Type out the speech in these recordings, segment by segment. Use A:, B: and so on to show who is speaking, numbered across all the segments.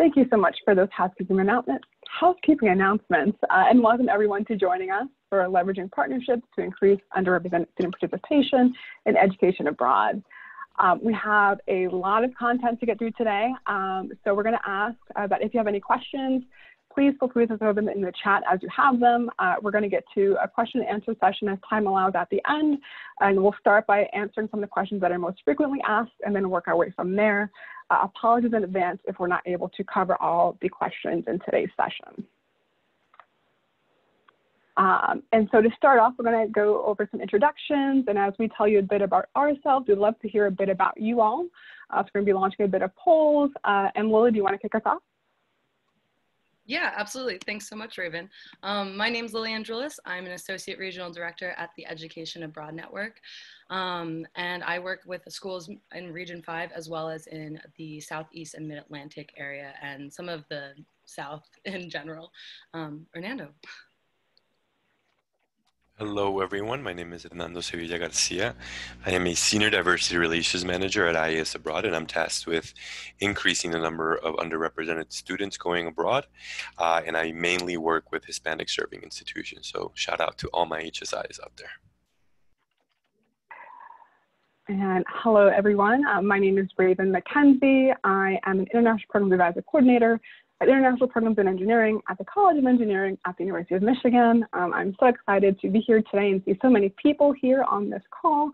A: Thank you so much for those housekeeping announcements, and welcome everyone to joining us for leveraging partnerships to increase underrepresented student participation in education abroad. We have a lot of content to get through today, so we're going to ask that if you have any questions, please feel free to throw them in the chat as you have them. We're going to get to a question and answer session as time allows at the end, and we'll start by answering some of the questions that are most frequently asked and then work our way from there. Apologies in advance if we're not able to cover all the questions in today's session. And so to start off, we're going to go over some introductions, and as we tell you a bit about ourselves, we'd love to hear a bit about you all. So we're going to be launching a bit of polls, and Lily, do you want to kick us off?
B: Yeah, absolutely. Thanks so much, Raven. My name is Lily Andrules. I'm an Associate Regional Director at the Education Abroad Network. And I work with the schools in Region 5 as well as in the Southeast and Mid-Atlantic area and some of the South in general. Hernando.
C: Hello, everyone. My name is Hernando Sevilla-Garcia. I am a Senior Diversity Relations Manager at IAS Abroad, and I'm tasked with increasing the number of underrepresented students going abroad. And I mainly work with Hispanic serving institutions. So shout out to all my HSIs out there.
A: And hello, everyone. My name is Raven McKenzie. I am an International Program Advisor Coordinator at International Programs in Engineering at the College of Engineering at the University of Michigan. I'm so excited to be here today and see so many people here on this call.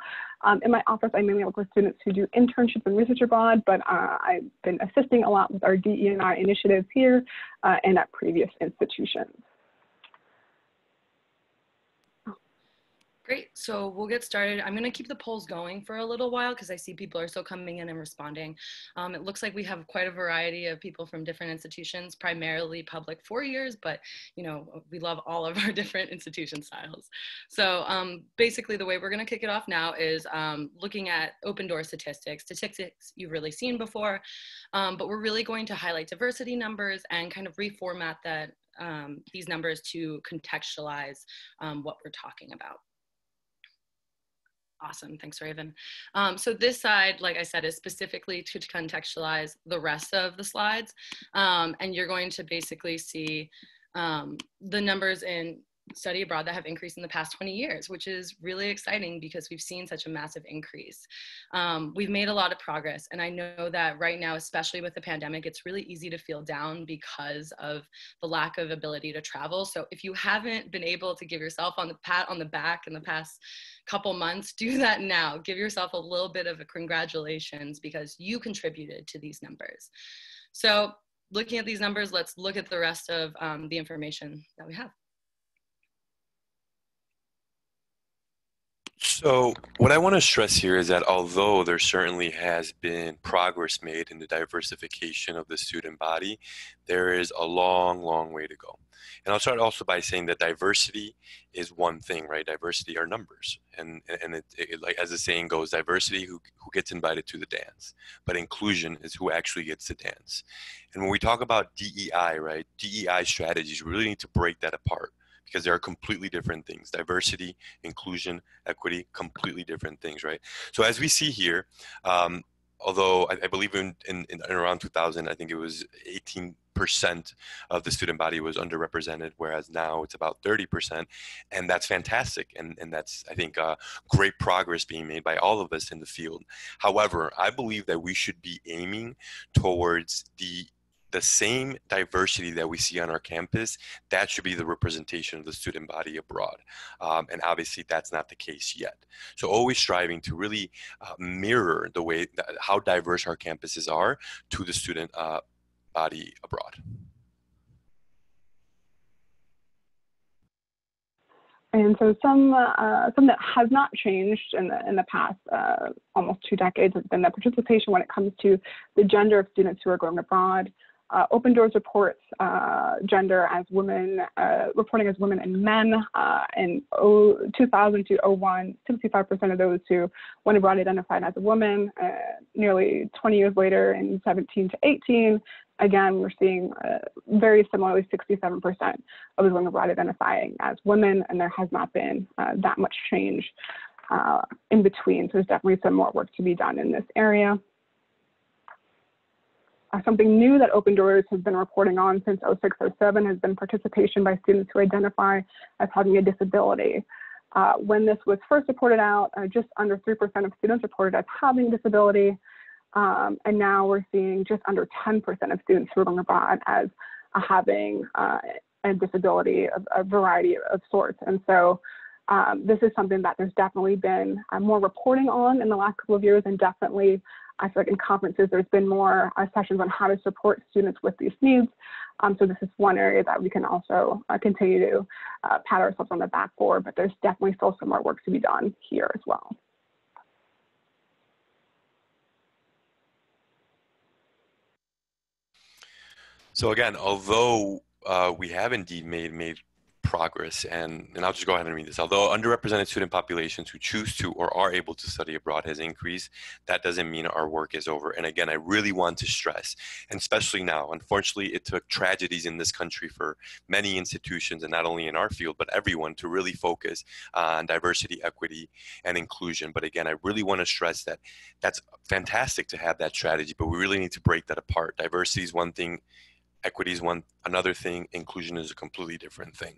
A: In my office, I mainly work with students who do internships and research abroad, but I've been assisting a lot with our DE&I initiatives here and at previous institutions.
B: Great, so we'll get started. I'm gonna keep the polls going for a little while because I see people are still coming in and responding. It looks like we have quite a variety of people from different institutions, primarily public 4 years, but you know, we love all of our different institution styles. So basically the way we're gonna kick it off now is looking at open door statistics you've really seen before, but we're really going to highlight diversity numbers and kind of reformat that these numbers to contextualize what we're talking about. Awesome, thanks, Raven. So this side, like I said, is specifically to contextualize the rest of the slides. And you're going to basically see the numbers in study abroad that have increased in the past 20 years, which is really exciting because we've seen such a massive increase. We've made a lot of progress, and I know that right now, especially with the pandemic, it's really easy to feel down because of the lack of ability to travel. So if you haven't been able to give yourself a pat on the back in the past couple months, do that now. Give yourself a little bit of a congratulations because you contributed to these numbers. So looking at these numbers, let's look at the rest of the information that we have.
C: So what I want to stress here is that although there certainly has been progress made in the diversification of the student body, there is a long, long way to go. And I'll start also by saying that diversity is one thing, right? Diversity are numbers. And like as the saying goes, diversity who gets invited to the dance, but inclusion is who actually gets to dance. And when we talk about DEI, right? DEI strategies, we really need to break that apart, because there are completely different things. Diversity, inclusion, equity, completely different things, right? So as we see here, although I believe in around 2000, I think it was 18% of the student body was underrepresented, whereas now it's about 30%, and that's fantastic. And that's, I think, great progress being made by all of us in the field. However, I believe that we should be aiming towards the same diversity that we see on our campus. That should be the representation of the student body abroad. And obviously that's not the case yet. So always striving to really mirror the way, how diverse our campuses are to the student body abroad.
A: And so some that has not changed in the past almost 2 decades has been the participation when it comes to the gender of students who are going abroad. Open Doors reports gender as women, reporting as women and men. In 2000 to 01, 65% of those who went abroad identified as a woman. Nearly 20 years later, in 17 to 18, again, we're seeing very similarly 67% of those going abroad identifying as women, and there has not been that much change in between. So there's definitely some more work to be done in this area. Something new that Open Doors has been reporting on since 06-07 has been participation by students who identify as having a disability. When this was first reported out, just under 3% of students reported as having a disability, and now we're seeing just under 10% of students who are going abroad as having a disability of a variety of sorts. And so this is something that there's definitely been more reporting on in the last couple of years, and definitely I feel like in conferences there's been more sessions on how to support students with these needs. So this is one area that we can also continue to pat ourselves on the back for, but there's definitely still some more work to be done here as well.
C: So again, although we have indeed made progress, and I'll just go ahead and read this. Although underrepresented student populations who choose to or are able to study abroad has increased, that doesn't mean our work is over. And again, I really want to stress, and especially now, unfortunately, it took tragedies in this country for many institutions, and not only in our field, but everyone, to really focus on diversity, equity, and inclusion. But again, I really want to stress that that's fantastic to have that strategy, but we really need to break that apart. Diversity is one thing, equity is another thing, inclusion is a completely different thing.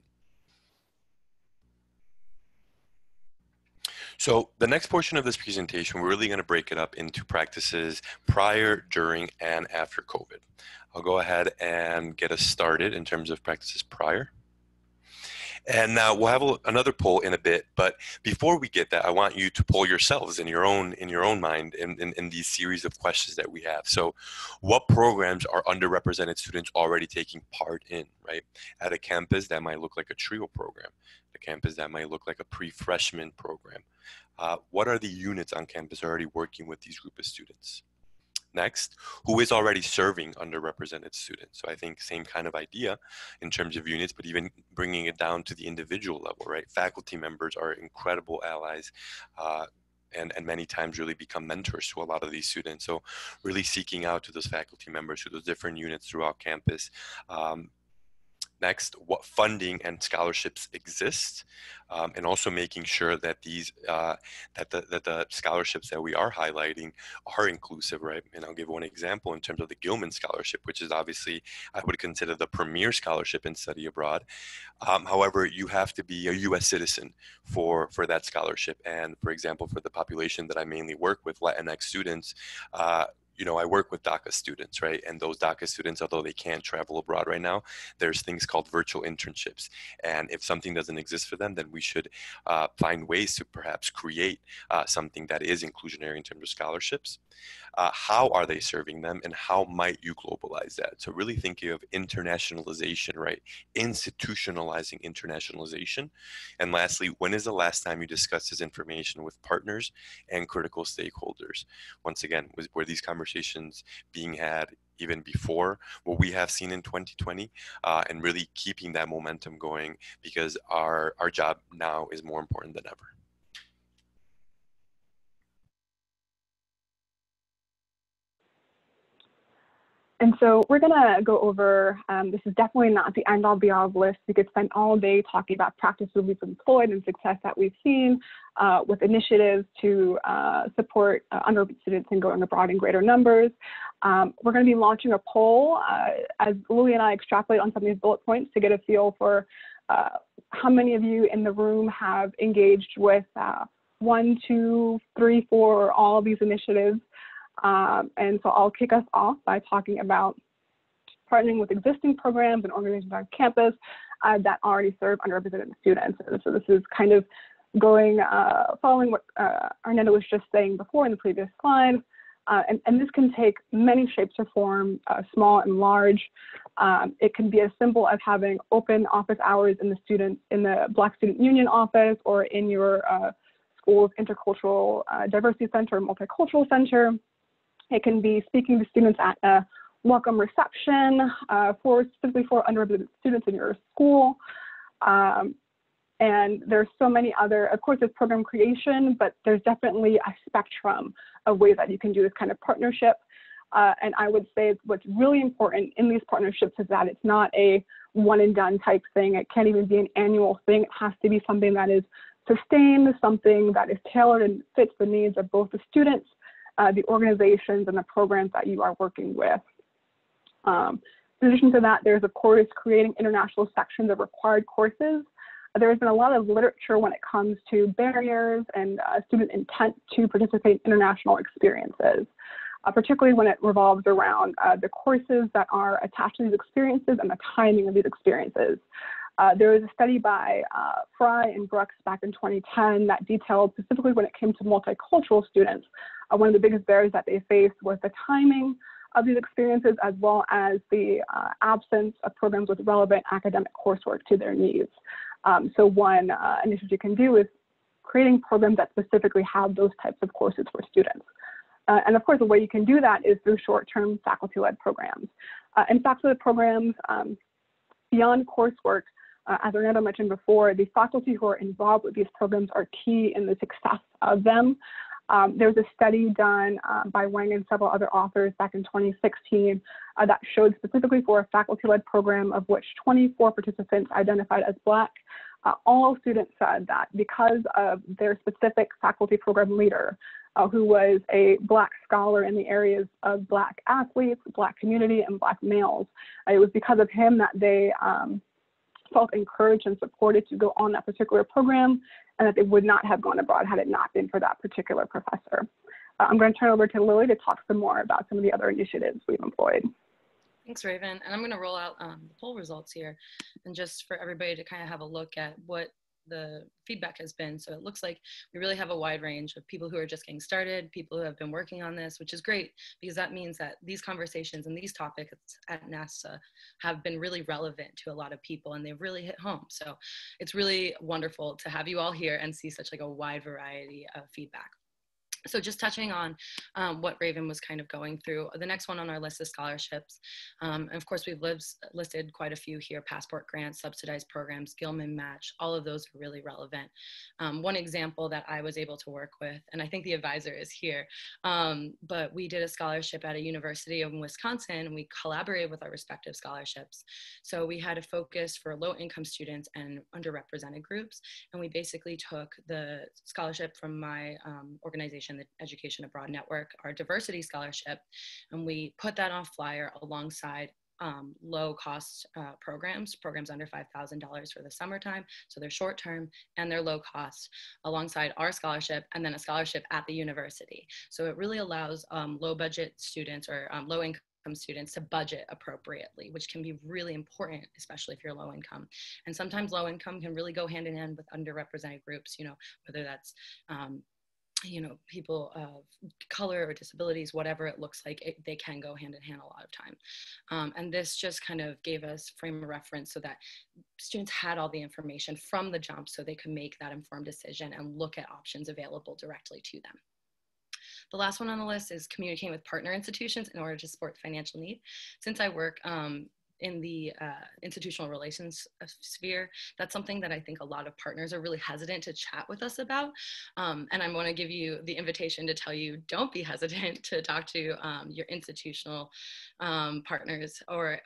C: So the next portion of this presentation, we're really going to break it up into practices prior, during, and after COVID. I'll go ahead and get us started in terms of practices prior. And we'll have another poll in a bit, but before we get that, I want you to poll yourselves in your own mind in these series of questions that we have. So what programs are underrepresented students already taking part in, right? At a campus, that might look like a TRIO program. At a campus, that might look like a pre-freshman program. What are the units on campus already working with these group of students? Next, who is already serving underrepresented students? So I think same kind of idea in terms of units, but even bringing it down to the individual level, right? Faculty members are incredible allies and many times really become mentors to a lot of these students. So really seeking out to those faculty members, to those different units throughout campus. Next, what funding and scholarships exist, and also making sure that these that the scholarships that we are highlighting are inclusive, right? And I'll give one example in terms of the Gilman Scholarship, which is obviously I would consider the premier scholarship in study abroad. However, you have to be a U.S. citizen for that scholarship, and for example, for the population that I mainly work with, Latinx students. You know, I work with DACA students, right? And those DACA students, although they can't travel abroad right now, there's things called virtual internships. And if something doesn't exist for them, then we should find ways to perhaps create something that is inclusionary in terms of scholarships. How are they serving them, and how might you globalize that? So really thinking of internationalization, right? Institutionalizing internationalization. And lastly, when is the last time you discussed this information with partners and critical stakeholders? Once again, were these conversations being had even before what we have seen in 2020, and really keeping that momentum going, because our job now is more important than ever.
A: And so we're going to go over, this is definitely not the end all be all list. We could spend all day talking about practices we've employed and success that we've seen with initiatives to support underrepresented students in going abroad in greater numbers. We're going to be launching a poll as Louie and I extrapolate on some of these bullet points to get a feel for how many of you in the room have engaged with 1, 2, 3, 4, all of these initiatives. And so I'll kick us off by talking about partnering with existing programs and organizations on campus that already serve underrepresented students. And so this is kind of going, following what Hernando was just saying before in the previous slide. And this can take many shapes or forms, small and large. It can be as simple as having open office hours in the Black Student Union office, or in your school's intercultural diversity center or multicultural center. It can be speaking to students at a welcome reception specifically for underrepresented students in your school. And there's so many other, of course, there's program creation, but there's definitely a spectrum of ways that you can do this kind of partnership. And I would say what's really important in these partnerships is that it's not a one and done type thing. It can't even be an annual thing. It has to be something that is sustained, something that is tailored and fits the needs of both the students, the organizations, and the programs that you are working with. In addition to that, there's, of course, creating international sections of required courses. There has been a lot of literature when it comes to barriers and student intent to participate in international experiences, particularly when it revolves around the courses that are attached to these experiences and the timing of these experiences. There was a study by Fry and Brooks back in 2010 that detailed specifically when it came to multicultural students, one of the biggest barriers that they faced was the timing of these experiences, as well as the absence of programs with relevant academic coursework to their needs. So one initiative you can do is creating programs that specifically have those types of courses for students. And of course, the way you can do that is through short-term faculty-led programs. And faculty-led programs, beyond coursework, as Hernando mentioned before, the faculty who are involved with these programs are key in the success of them. There was a study done by Wang and several other authors back in 2016 that showed specifically for a faculty-led program of which 24 participants identified as Black. All students said that because of their specific faculty program leader, who was a Black scholar in the areas of Black athletes, Black community, and Black males, it was because of him that they felt encouraged and supported to go on that particular program, and that they would not have gone abroad had it not been for that particular professor. I'm going to turn over to Lily to talk some more about some of the other initiatives we've employed.
B: Thanks, Raven. And I'm going to roll out the poll results here, and just for everybody to kind of have a look at what the feedback has been. So it looks like we really have a wide range of people who are just getting started, people who have been working on this, which is great because that means that these conversations and these topics at NAFSA have been really relevant to a lot of people and they've really hit home. So it's really wonderful to have you all here and see such like a wide variety of feedback. So just touching on what Raven was kind of going through, the next one on our list is scholarships. And of course, we've listed quite a few here: passport grants, subsidized programs, Gilman match, all of those are really relevant. One example that I was able to work with, and I think the advisor is here, but we did a scholarship at a university in Wisconsin, and we collaborated with our respective scholarships. So we had a focus for low-income students and underrepresented groups, and we basically took the scholarship from my organization, the Education Abroad Network, our diversity scholarship, and we put that on flyer alongside low-cost programs under $5,000 for the summertime, so they're short-term and they're low-cost, alongside our scholarship, and then a scholarship at the university. So it really allows low-budget students or low-income students to budget appropriately, which can be really important, especially if you're low income. And sometimes low income can really go hand in hand with underrepresented groups, you know, whether that's you know, people of color or disabilities, whatever it looks like, they can go hand in hand a lot of time. And this just kind of gave us frame of reference so that students had all the information from the jump so they could make that informed decision and look at options available directly to them. The last one on the list is communicating with partner institutions in order to support financial need. Since I work in the institutional relations sphere, that's something that I think a lot of partners are really hesitant to chat with us about. And I want to give you the invitation to tell you, don't be hesitant to talk to your institutional partners, or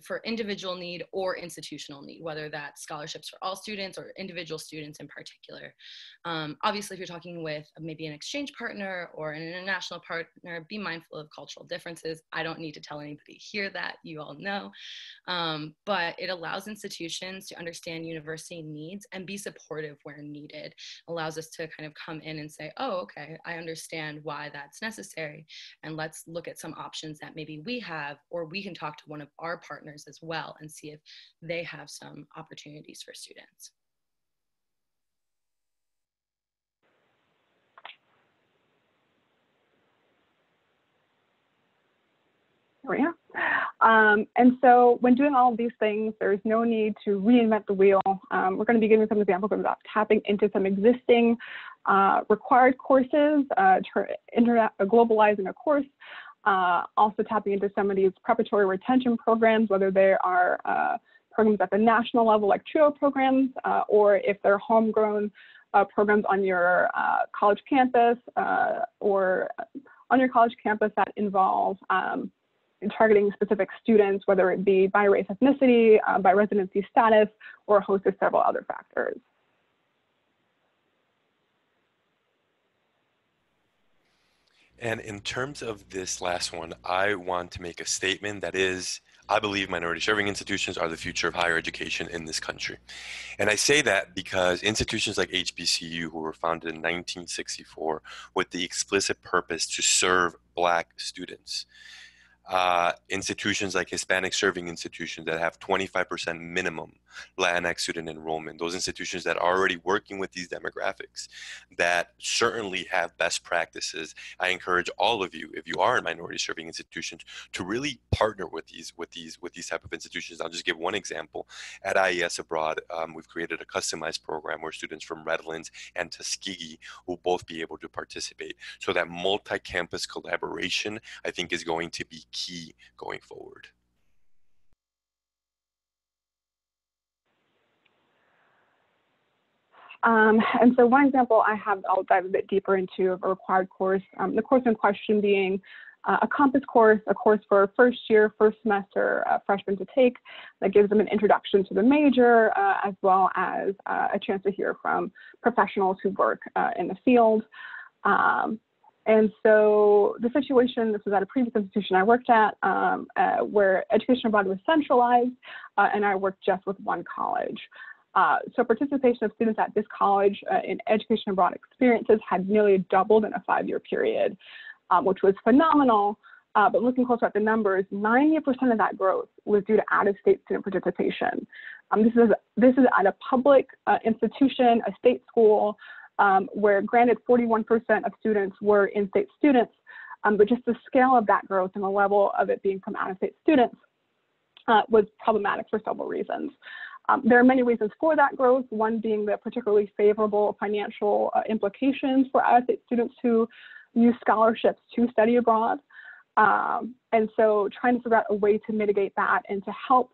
B: for individual need or institutional need, whether that's scholarships for all students or individual students in particular. Obviously, if you're talking with maybe an exchange partner or an international partner, be mindful of cultural differences. I don't need to tell anybody here that, you all know. But it allows institutions to understand university needs and be supportive where needed. Allows us to kind of come in and say, oh, okay, I understand why that's necessary. And let's look at some options that maybe we have, or we can talk to one of our partners as well and see if they have some opportunities for students.
A: There we are. And so when doing all of these things, there's no need to reinvent the wheel. We're going to be giving some examples about tapping into some existing required courses, globalizing a course, also tapping into some of these preparatory retention programs, whether they are programs at the national level like TRIO programs, or if they're homegrown programs on your college campus, or on your college campus that involve targeting specific students, whether it be by race, ethnicity, by residency status, or a host of several other factors.
C: And in terms of this last one, I want to make a statement that is, I believe minority serving institutions are the future of higher education in this country. And I say that because institutions like HBCU, who were founded in 1964 with the explicit purpose to serve Black students, institutions like Hispanic serving institutions that have 25% minimum Latinx student enrollment, those institutions that are already working with these demographics, that certainly have best practices. I encourage all of you, if you are in minority serving institutions, to really partner with these type of institutions. I'll just give one example. At IES Abroad, we've created a customized program where students from Redlands and Tuskegee will both be able to participate. So that multi-campus collaboration, I think, is going to be key going forward.
A: And so one example I have, I'll dive a bit deeper into of a required course. The course in question being a compass course, a course for first semester freshmen to take that gives them an introduction to the major, as well as a chance to hear from professionals who work in the field. And so the situation, this was at a previous institution I worked at, where education abroad was centralized, and I worked just with one college. So participation of students at this college in education abroad experiences had nearly doubled in a 5-year period, which was phenomenal. But looking closer at the numbers, 90% of that growth was due to out-of-state student participation. This is at a public institution, a state school, where granted 41% of students were in-state students, but just the scale of that growth and the level of it being from out-of-state students was problematic for several reasons. There are many reasons for that growth, one being the particularly favorable financial implications for out-of-state students who use scholarships to study abroad. And so trying to figure out a way to mitigate that and to help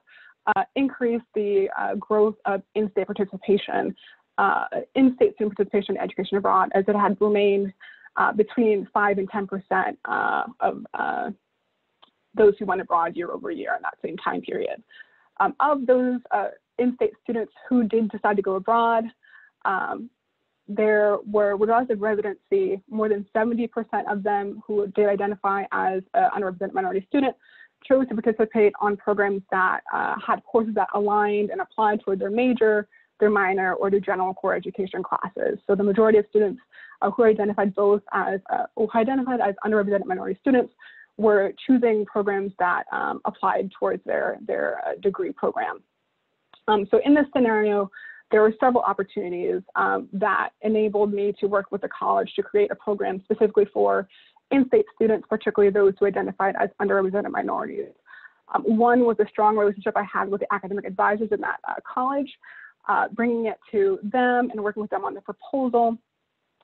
A: increase the growth of in-state participation, in-state student participation in education abroad, as it had remained between 5 and 10% of those who went abroad year over year in that same time period. Of those in-state students who did decide to go abroad, there were, regardless of residency, more than 70% of them who did identify as underrepresented minority student chose to participate on programs that had courses that aligned and applied toward their major, their minor, or their general core education classes. So the majority of students who identified both as underrepresented minority students were choosing programs that applied towards their degree program. So in this scenario, there were several opportunities that enabled me to work with the college to create a program specifically for in-state students, particularly those who identified as underrepresented minorities. One was a strong relationship I had with the academic advisors in that college, bringing it to them and working with them on the proposal.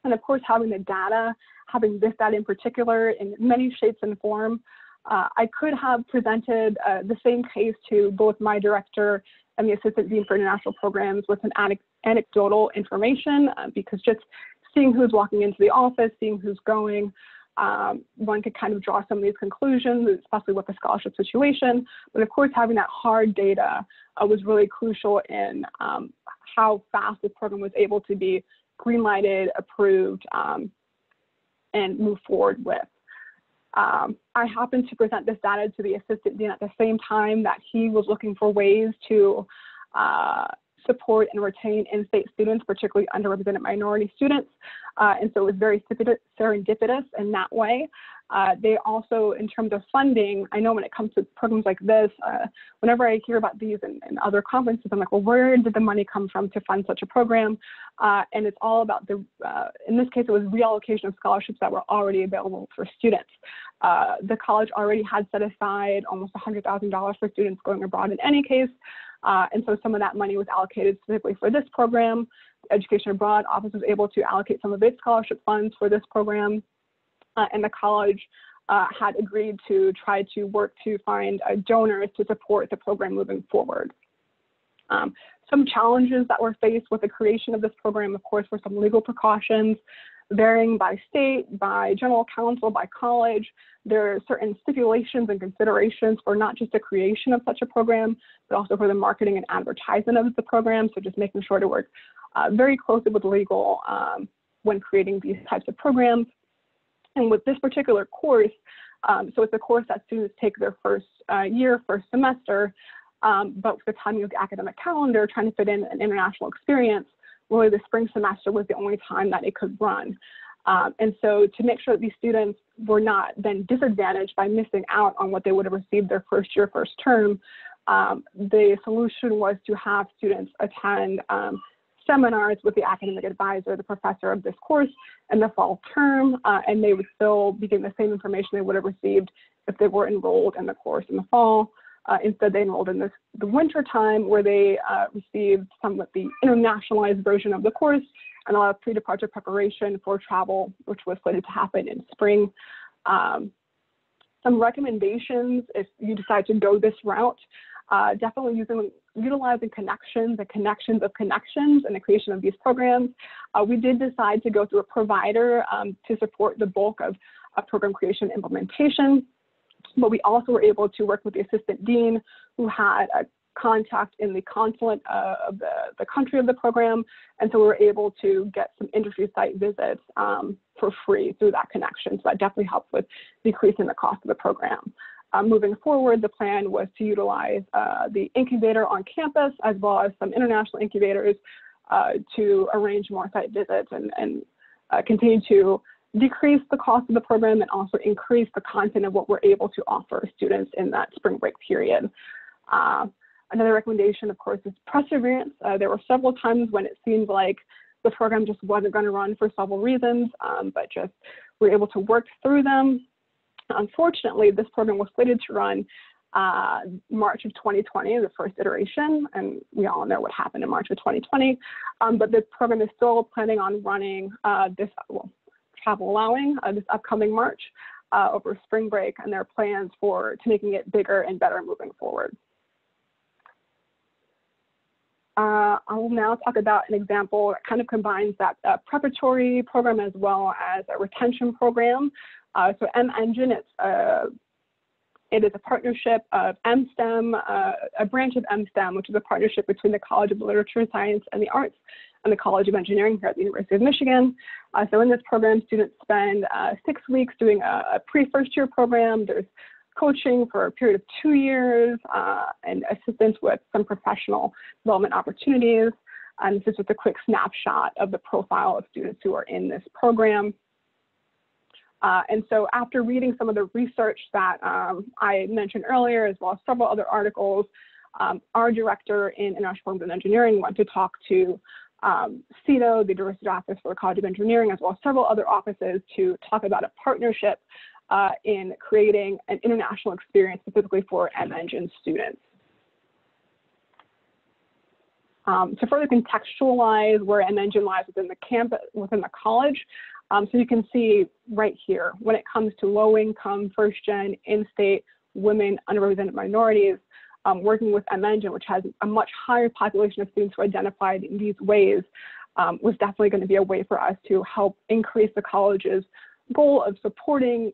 A: And of course, having the data, having this data in particular in many shapes and form, I could have presented the same case to both my director and the assistant dean for international programs with some anecdotal information, because just seeing who's walking into the office, seeing who's going, one could kind of draw some of these conclusions, especially with the scholarship situation. But of course, having that hard data was really crucial in how fast this program was able to be green-lighted, approved, and move forward with. I happened to present this data to the assistant dean at the same time that he was looking for ways to support and retain in-state students, particularly underrepresented minority students. And so it was very serendipitous in that way. They also, in terms of funding, I know when it comes to programs like this, whenever I hear about these in other conferences, I'm like, well, where did the money come from to fund such a program? And it's all about in this case, it was reallocation of scholarships that were already available for students. The college already had set aside almost $100,000 for students going abroad in any case. And so some of that money was allocated specifically for this program. The Education Abroad Office was able to allocate some of its scholarship funds for this program. And the college had agreed to try to work to find donors to support the program moving forward. Some challenges that were faced with the creation of this program, of course, were some legal precautions, varying by state, by general counsel, by college. There are certain stipulations and considerations for not just the creation of such a program, but also for the marketing and advertisement of the program. So just making sure to work very closely with legal when creating these types of programs. And with this particular course, so it's a course that students take their first first semester, but with the timing of the academic calendar, trying to fit in an international experience, really the spring semester was the only time that it could run. And so to make sure that these students were not then disadvantaged by missing out on what they would have received their first year, first term, the solution was to have students attend seminars with the academic advisor, the professor of this course, in the fall term, and they would still be getting the same information they would have received if they were enrolled in the course in the fall. Instead, they enrolled in the winter time, where they received somewhat the internationalized version of the course and a lot of pre-departure preparation for travel, which was slated to happen in spring. Some recommendations if you decide to go this route: definitely utilizing connections and connections of connections in the creation of these programs. We did decide to go through a provider to support the bulk of program creation and implementation, but we also were able to work with the assistant dean, who had a contact in the consulate of the country of the program, and so we were able to get some industry site visits for free through that connection. So that definitely helped with decreasing the cost of the program. Moving forward, the plan was to utilize the incubator on campus, as well as some international incubators, to arrange more site visits and continue to decrease the cost of the program and also increase the content of what we're able to offer students in that spring break period. Another recommendation, of course, is perseverance. There were several times when it seemed like the program just wasn't going to run for several reasons, but just we're able to work through them. Unfortunately, this program was slated to run March of 2020, the first iteration, and we all know what happened in March of 2020. But the program is still planning on running travel allowing, this upcoming March over spring break, and there are plans to making it bigger and better moving forward. I will now talk about an example that kind of combines that preparatory program as well as a retention program. So M-Engine, it is a partnership of MSTEM, a branch of MSTEM, which is a partnership between the College of Literature, Science, and the Arts and the College of Engineering here at the University of Michigan. So in this program, students spend 6 weeks doing a pre-first year program. There's coaching for a period of 2 years and assistance with some professional development opportunities. And this is just a quick snapshot of the profile of students who are in this program. And so after reading some of the research that I mentioned earlier, as well as several other articles, our director in International Programs and Engineering went to talk to CEDO, the Diversity Office for the College of Engineering, as well as several other offices, to talk about a partnership in creating an international experience specifically for M-Engine students. To further contextualize where M-Engine lies within the campus, within the college, so you can see right here, when it comes to low-income, first-gen, in-state, women, underrepresented minorities, working with M-Engine, which has a much higher population of students who identified in these ways, was definitely going to be a way for us to help increase the college's goal of supporting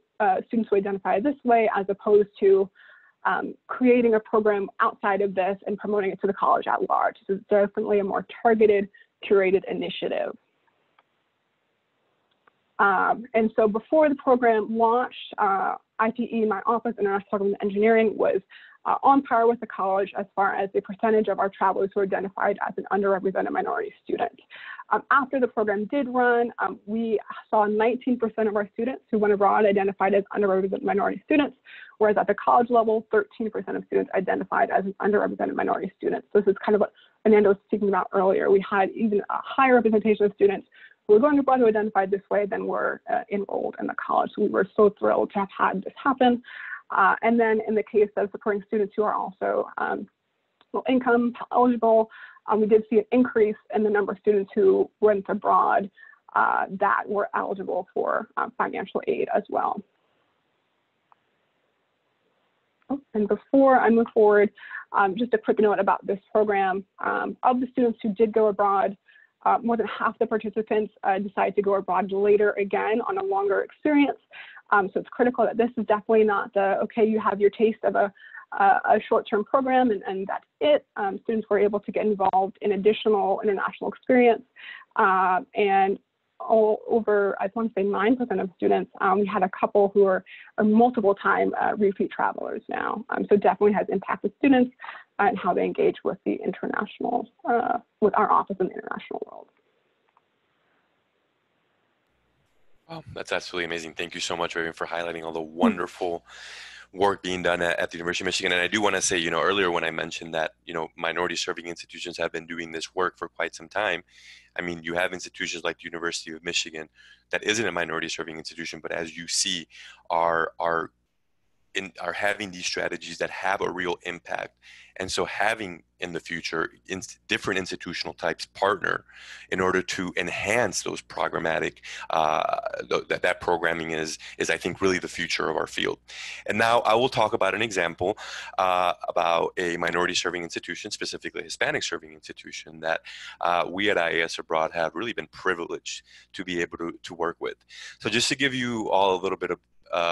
A: students who identify this way, as opposed to creating a program outside of this and promoting it to the college at large. This is definitely a more targeted, curated initiative. And so before the program launched, IPE, my office, International Programs and Engineering, was on par with the college as far as the percentage of our travelers who are identified as an underrepresented minority student. After the program did run, we saw 19% of our students who went abroad identified as underrepresented minority students, whereas at the college level, 13% of students identified as an underrepresented minority student. So this is kind of what Hernando was speaking about earlier. We had even a higher representation of students who were going abroad who identified this way than were enrolled in the college. So we were so thrilled to have had this happen. And then in the case of supporting students who are also low income eligible, we did see an increase in the number of students who went abroad that were eligible for financial aid as well. And before I move forward, just a quick note about this program. Of the students who did go abroad, more than half the participants decided to go abroad later again on a longer experience. So it's critical that this is definitely not the, okay, you have your taste of a short-term program and that's it. Students were able to get involved in additional international experience. And over, I want to say 9% of students. We had a couple who are multiple time repeat travelers now. So definitely has impacted students and how they engage with the international, with our office in the international world.
C: Wow, that's absolutely amazing. Thank you so much, Raven, for highlighting all the wonderful work being done at the University of Michigan. And I do want to say, earlier when I mentioned that, minority serving institutions have been doing this work for quite some time. I mean, you have institutions like the University of Michigan that isn't a minority serving institution, but as you see, are having these strategies that have a real impact. And so having in the future different institutional types partner in order to enhance those programmatic, that programming is I think really the future of our field. And now I will talk about an example about a minority serving institution, specifically a Hispanic serving institution that we at IAS Abroad have really been privileged to be able to work with. So just to give you all a little bit of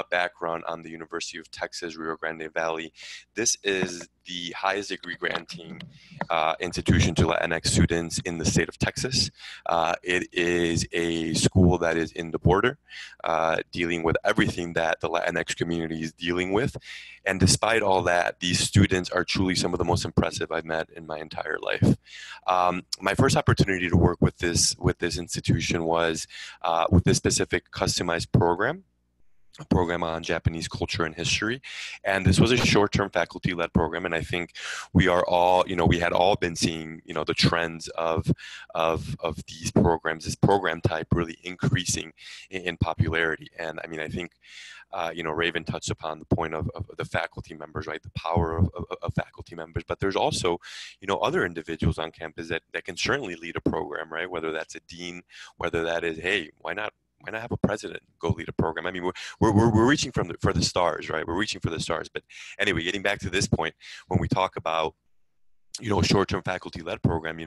C: background on the University of Texas, Rio Grande Valley. This is the highest degree granting institution to Latinx students in the state of Texas. It is a school that is in the border, dealing with everything that the Latinx community is dealing with. And despite all that, these students are truly some of the most impressive I've met in my entire life. My first opportunity to work with this institution was with this specific customized program. A program on Japanese culture and history. And this was a short-term faculty-led program. And I think we are all, we had all been seeing, the trends of these programs, this program type really increasing in popularity. And I mean, I think, Raven touched upon the point of the faculty members, right? The power of faculty members, but there's also, other individuals on campus that can certainly lead a program, right? Whether that's a dean, whether that is, hey, why not have a president go lead a program? I mean, we're reaching for the stars, right? We're reaching for the stars. But anyway, getting back to this point, when we talk about, a short-term faculty-led program,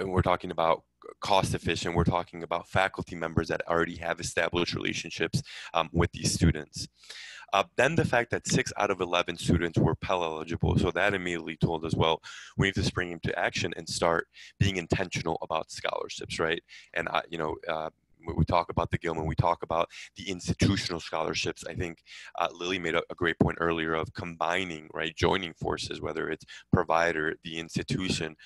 C: we're talking about cost efficient, we're talking about faculty members that already have established relationships with these students. Then the fact that 6 out of 11 students were Pell eligible. So that immediately told us, well, we need to spring into action and start being intentional about scholarships, right? And, we talk about the Gilman, we talk about the institutional scholarships. I think Lily made a great point earlier of combining, right, joining forces, whether it's provider, the institution.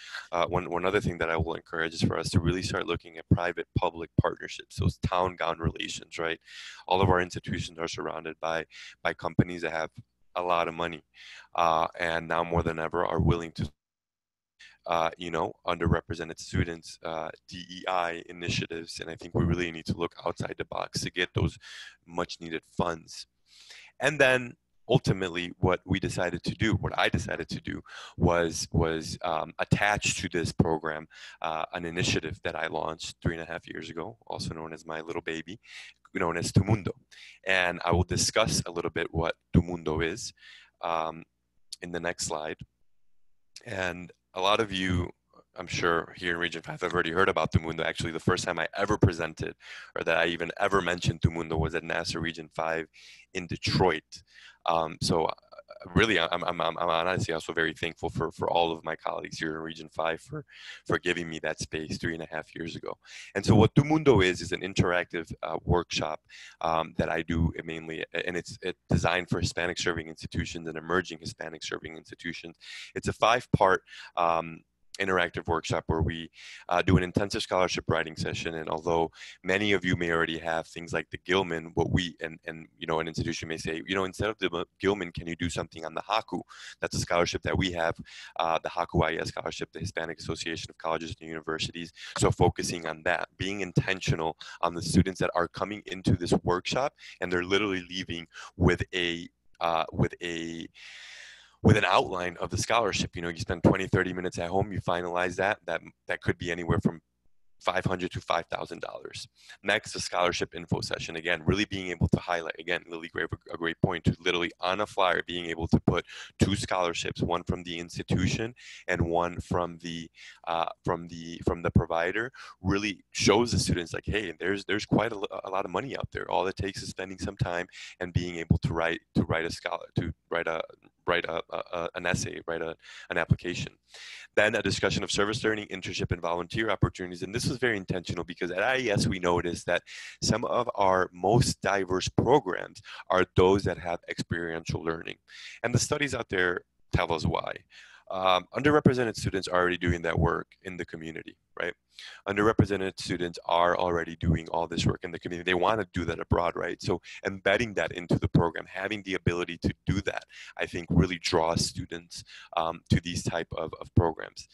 C: One other thing that I will encourage is for us to really start looking at private-public partnerships, those town-gown relations, right? All of our institutions are surrounded by companies that have a lot of money, and now more than ever are willing to underrepresented students, DEI initiatives. And I think we really need to look outside the box to get those much needed funds. And then ultimately what I decided to do was attach to this program an initiative that I launched 3.5 years ago, also known as my little baby, known as Tu Mundo. And I will discuss a little bit what Tu Mundo is in the next slide. And a lot of you, I'm sure, here in Region 5 have already heard about Tu Mundo. Actually, the first time I ever presented or that I even ever mentioned Tu Mundo was at NAFSA Region 5 in Detroit. So really, I'm honestly also very thankful for all of my colleagues here in Region 5 for giving me that space 3.5 years ago. And so what Tu Mundo is an interactive workshop that I do mainly, and it's designed for Hispanic serving institutions and emerging Hispanic serving institutions. It's a 5-part interactive workshop where we do an intensive scholarship writing session. And although many of you may already have things like the Gilman, what we and an institution may say, instead of the Gilman, can you do something on the HACU? That's a scholarship that we have, the HACU IS scholarship, the Hispanic Association of Colleges and Universities. So focusing on that, being intentional on the students that are coming into this workshop, and they're literally leaving with an outline of the scholarship. You spend 20, 30 minutes at home, you finalize that could be anywhere from $500 to $5,000. Next, the scholarship info session. Again, really being able to highlight, again, Lily gave a great point, to literally on a flyer being able to put 2 scholarships, one from the institution and one from the provider, really shows the students like, hey, there's quite a lot of money out there. All it takes is spending some time and being able to write a write an essay, write an application. Then a discussion of service learning, internship, and volunteer opportunities. And this was very intentional because at IES we noticed that some of our most diverse programs are those that have experiential learning. And the studies out there tell us why. Underrepresented students are already doing that work in the community, right? Underrepresented students are already doing all this work in the community. They want to do that abroad, right? So embedding that into the program, having the ability to do that, I think really draws students to these type of programs.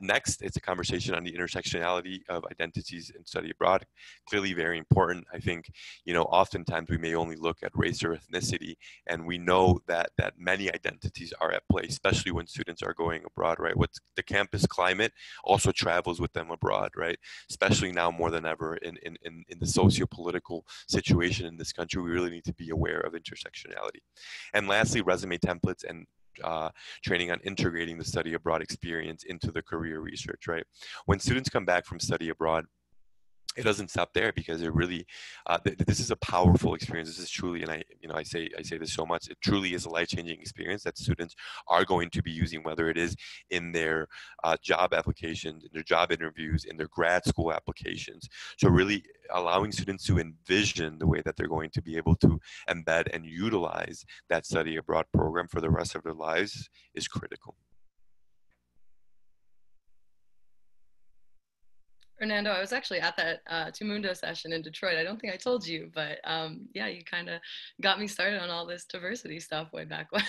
C: Next, it's a conversation on the intersectionality of identities in study abroad. Clearly very important. I think, oftentimes we may only look at race or ethnicity, and we know that many identities are at play, especially when students are going abroad, right? What's the campus climate also travels with them abroad, right? Especially now more than ever in the socio-political situation in this country, we really need to be aware of intersectionality. And lastly, resume templates and training on integrating the study abroad experience into the career research, right? When students come back from study abroad, it doesn't stop there because it really, this is a powerful experience. This is truly, and I say this so much, it truly is a life-changing experience that students are going to be using, whether it is in their job applications, in their job interviews, in their grad school applications. So really allowing students to envision the way that they're going to be able to embed and utilize that study abroad program for the rest of their lives is critical.
B: Hernando, I was actually at that Tumundo session in Detroit. I don't think I told you, but yeah, you kind of got me started on all this diversity stuff way back when.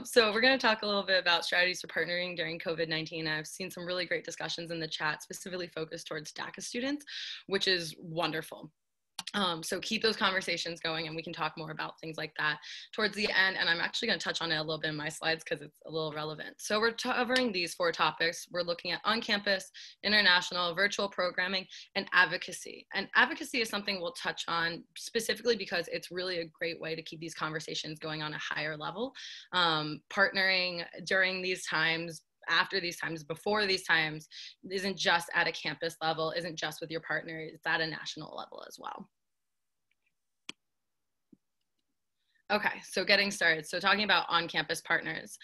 B: So we're going to talk a little bit about strategies for partnering during COVID-19. I've seen some really great discussions in the chat, specifically focused towards DACA students, which is wonderful. So keep those conversations going, and we can talk more about things like that towards the end. And I'm actually going to touch on it a little bit in my slides because it's a little relevant. So we're covering these 4 topics. We're looking at on-campus, international, virtual programming, and advocacy. And advocacy is something we'll touch on specifically because it's really a great way to keep these conversations going on a higher level. Partnering during these times, after these times, before these times, isn't just at a campus level, isn't just with your partner, it's at a national level as well. Okay, so getting started. So talking about on-campus partners.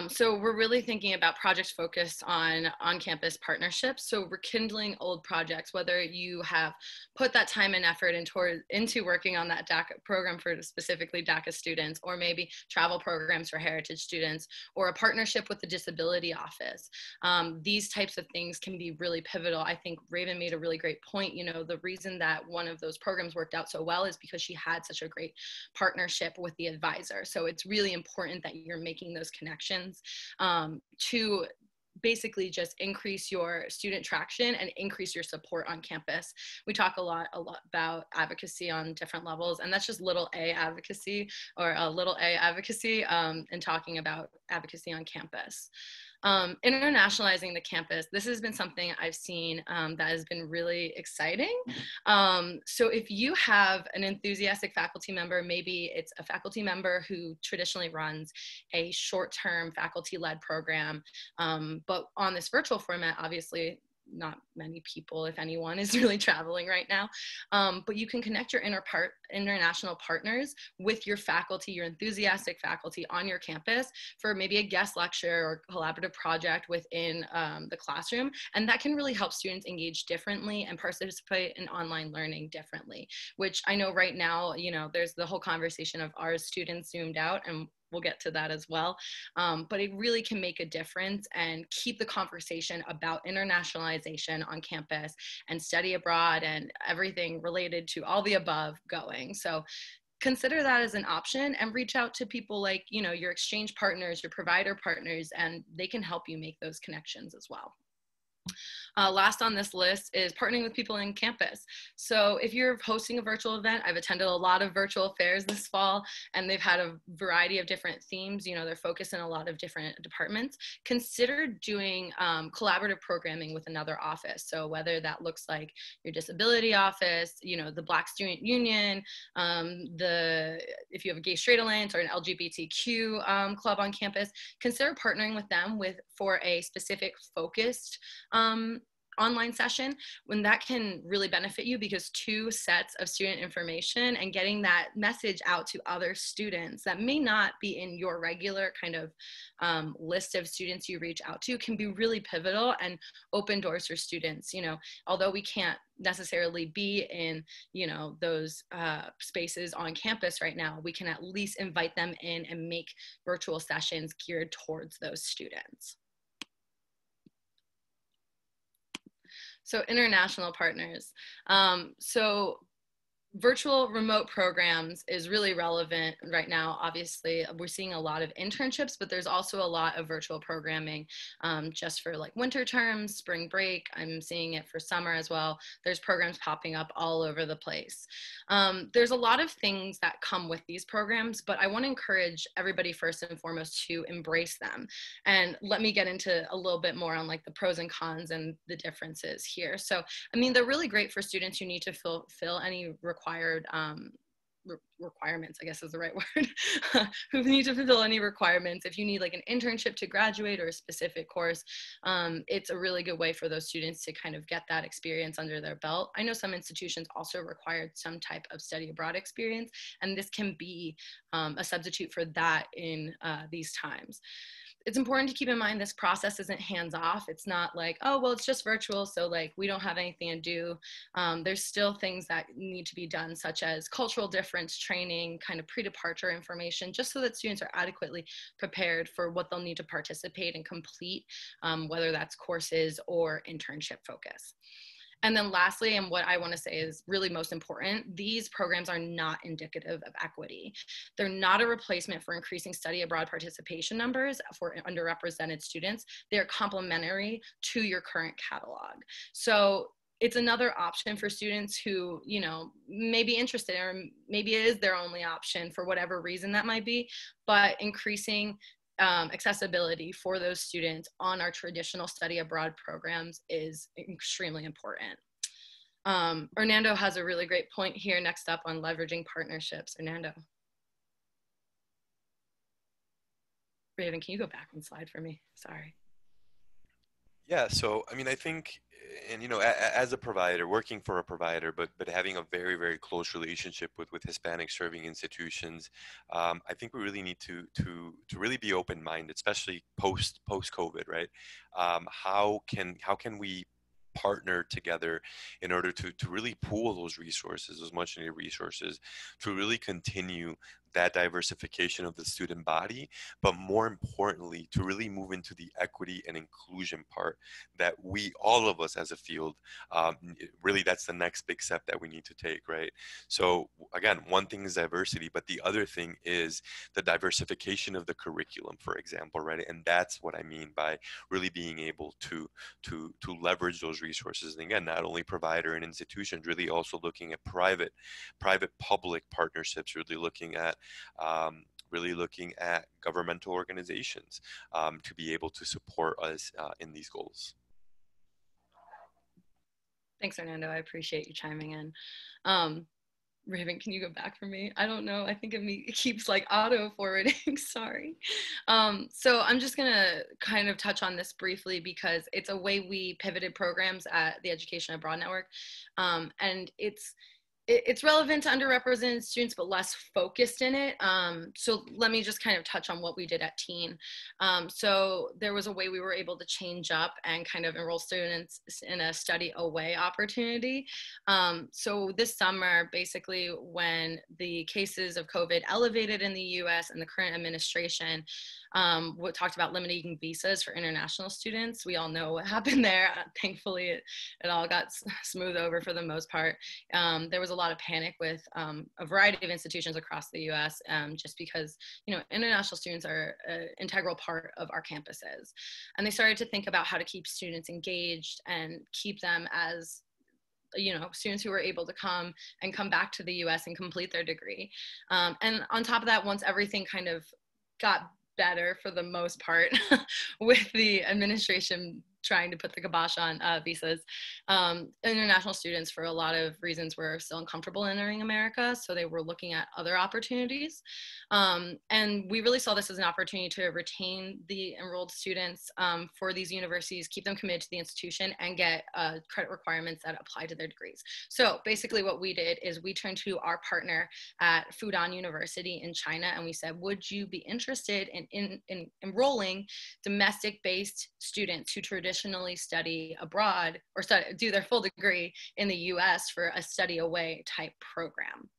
B: So we're really thinking about projects focused on on-campus partnerships. So rekindling old projects, whether you have put that time and effort into working on that DACA program for specifically DACA students, or maybe travel programs for heritage students, or a partnership with the disability office. These types of things can be really pivotal. I think Raven made a really great point. The reason that one of those programs worked out so well is because she had such a great partnership with the advisor. So it's really important that you're making those connections to basically just increase your student traction and increase your support on campus. We talk a lot about advocacy on different levels, and that's just little a advocacy or a little a advocacy and talking about advocacy on campus. Internationalizing the campus, this has been something I've seen that has been really exciting. So if you have an enthusiastic faculty member, maybe it's a faculty member who traditionally runs a short-term faculty-led program, but on this virtual format, obviously, not many people, if anyone, is really traveling right now. But you can connect your international partners with your faculty, your enthusiastic faculty on your campus for maybe a guest lecture or collaborative project within the classroom. And that can really help students engage differently and participate in online learning differently, which I know right now, there's the whole conversation of are students zoomed out, and we'll get to that as well. But it really can make a difference and keep the conversation about internationalization on campus and study abroad and everything related to all the above going. So consider that as an option and reach out to people like, your exchange partners, your provider partners, and they can help you make those connections as well. Last on this list is partnering with people in campus. So if you're hosting a virtual event, I've attended a lot of virtual fairs this fall, and they've had a variety of different themes. They're focused in a lot of different departments. Consider doing collaborative programming with another office. So whether that looks like your disability office, the Black Student Union, if you have a Gay Straight Alliance or an LGBTQ club on campus, consider partnering with them for a specific focused online session, when that can really benefit you, because 2 sets of student information and getting that message out to other students that may not be in your regular kind of list of students you reach out to can be really pivotal and open doors for students. You know, although we can't necessarily be in, you know, those spaces on campus right now, we can at least invite them in and make virtual sessions geared towards those students. So international partners. So virtual remote programs is really relevant right now. Obviously, we're seeing a lot of internships, but there's also a lot of virtual programming just for like winter terms, spring break. I'm seeing it for summer as well. There's programs popping up all over the place. There's a lot of things that come with these programs, but I want to encourage everybody first and foremost to embrace them. And let me get into a little bit more on like the pros and cons and the differences here. So, I mean, they're really great for students who need to fill any required requirements, I guess is the right word, who need to fulfill any requirements. If you need like an internship to graduate or a specific course, it's a really good way for those students to kind of get that experience under their belt. I know some institutions also required some type of study abroad experience, and this can be a substitute for that in these times. It's important to keep in mind this process isn't hands-off. It's not like, oh, well, it's just virtual, so like we don't have anything to do. There's still things that need to be done, such as cultural difference training, kind of pre-departure information, just so that students are adequately prepared for what they'll need to participate and complete, whether that's courses or internship focus. And then lastly, and what I want to say is really most important, these programs are not indicative of equity. They're not a replacement for increasing study abroad participation numbers for underrepresented students. They're complementary to your current catalog. So it's another option for students who, you know, may be interested, or maybe it is their only option for whatever reason that might be, but increasing accessibility for those students on our traditional study abroad programs is extremely important. Hernando has a really great point here next up on leveraging partnerships. Hernando. Raven, can you go back one slide for me? Sorry.
C: Yeah, so I mean, I think, and you know, as a provider, working for a provider, but having a very, very close relationship with Hispanic serving institutions, I think we really need to really be open-minded, especially post COVID, right? How can we partner together in order to really pool those resources, those much needed resources, to really continue that diversification of the student body, but more importantly, to really move into the equity and inclusion part that we, all of us as a field, really that's the next big step that we need to take, right? So again, one thing is diversity, but the other thing is the diversification of the curriculum, for example, right? And that's what I mean by really being able to leverage those resources. And again, not only provider and institutions, really also looking at private public partnerships, really looking at governmental organizations to be able to support us in these goals.
B: Thanks, Hernando. I appreciate you chiming in. Raven, can you go back for me? I don't know. I think it keeps like auto forwarding. Sorry. So I'm just going to kind of touch on this briefly because it's a way we pivoted programs at the Education Abroad Network. And it's relevant to underrepresented students, but less focused in it. So let me just kind of touch on what we did at Teen. So there was a way we were able to change up and kind of enroll students in a study away opportunity. So this summer, basically when the cases of COVID elevated in the US and the current administration talked about limiting visas for international students. We all know what happened there. Thankfully, it all got smoothed over for the most part. There was a lot of panic with a variety of institutions across the US just because, you know, international students are an integral part of our campuses. And they started to think about how to keep students engaged and keep them as, you know, students who were able to come back to the US and complete their degree. And on top of that, once everything kind of got better for the most part with the administration trying to put the kibosh on visas. International students, for a lot of reasons, were still uncomfortable entering America, so they were looking at other opportunities. And we really saw this as an opportunity to retain the enrolled students for these universities, keep them committed to the institution, and get credit requirements that apply to their degrees. So basically what we did is we turned to our partner at Fudan University in China, and we said, would you be interested in enrolling domestic-based students who traditionally study abroad or do their full degree in the US for a study away type program?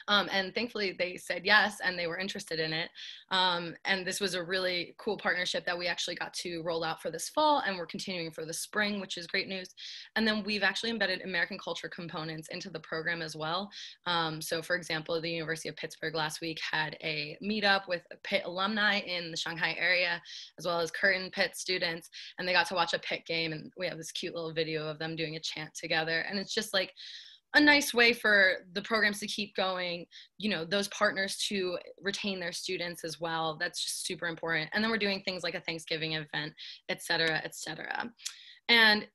B: And thankfully they said yes, and they were interested in it. And this was a really cool partnership that we actually got to roll out for this fall, and we're continuing for the spring, which is great news. And then we've actually embedded American culture components into the program as well. So for example, the University of Pittsburgh last week had a meetup with Pitt alumni in the Shanghai area, as well as current Pitt students, and they got to watch a Pitt game, and we have this cute little video of them doing a chant together. And it's just like a nice way for the programs to keep going, you know, those partners to retain their students as well. That's just super important. And then we're doing things like a Thanksgiving event, et cetera, et cetera. And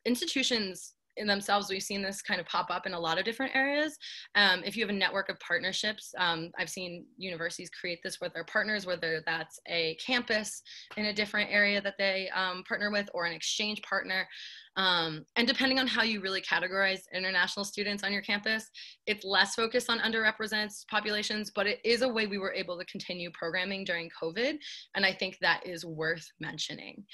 B: institutions in themselves, we've seen this kind of pop up in a lot of different areas. If you have a network of partnerships, I've seen universities create this with their partners, whether that's a campus in a different area that they partner with, or an exchange partner. And depending on how you really categorize international students on your campus, it's less focused on underrepresented populations, but it is a way we were able to continue programming during COVID. And I think that is worth mentioning.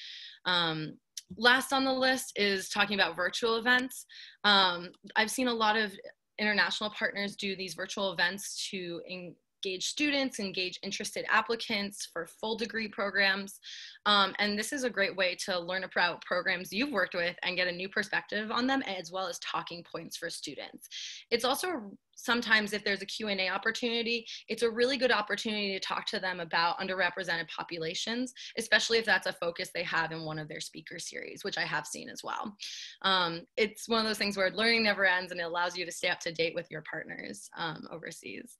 B: Last on the list is talking about virtual events. I've seen a lot of international partners do these virtual events to engage students, engage interested applicants for full degree programs. And this is a great way to learn about programs you've worked with and get a new perspective on them, as well as talking points for students. It's also sometimes, if there's a Q&A opportunity, it's a really good opportunity to talk to them about underrepresented populations, especially if that's a focus they have in one of their speaker series, which I have seen as well. It's one of those things where learning never ends, and it allows you to stay up to date with your partners overseas.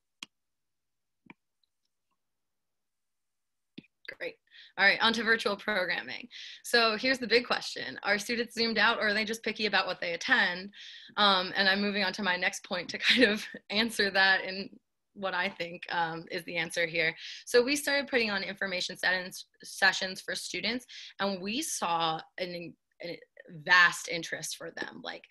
B: Great. All right, on to virtual programming. So here's the big question. Are students zoomed out, or are they just picky about what they attend? And I'm moving on to my next point to kind of answer that in what I think is the answer here. So we started putting on information sessions for students, and we saw a vast interest for them, like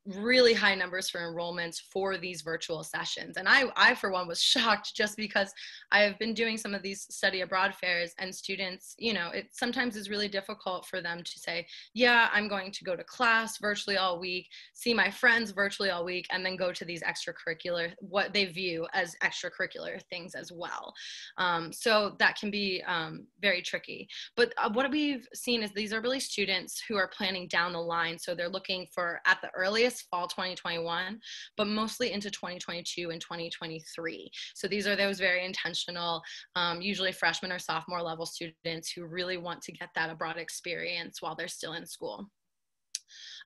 B: really high numbers for enrollments for these virtual sessions. And I for one was shocked, just because I have been doing some of these study abroad fairs, and students, you know, it sometimes is really difficult for them to say, yeah, I'm going to go to class virtually all week, see my friends virtually all week, and then go to these extracurricular, what they view as extracurricular things as well. So that can be very tricky. But what we've seen is these are really students who are planning down the line. So they're looking for, at the earliest, fall 2021, but mostly into 2022 and 2023. So these are those very intentional, usually freshman or sophomore level students who really want to get that abroad experience while they're still in school.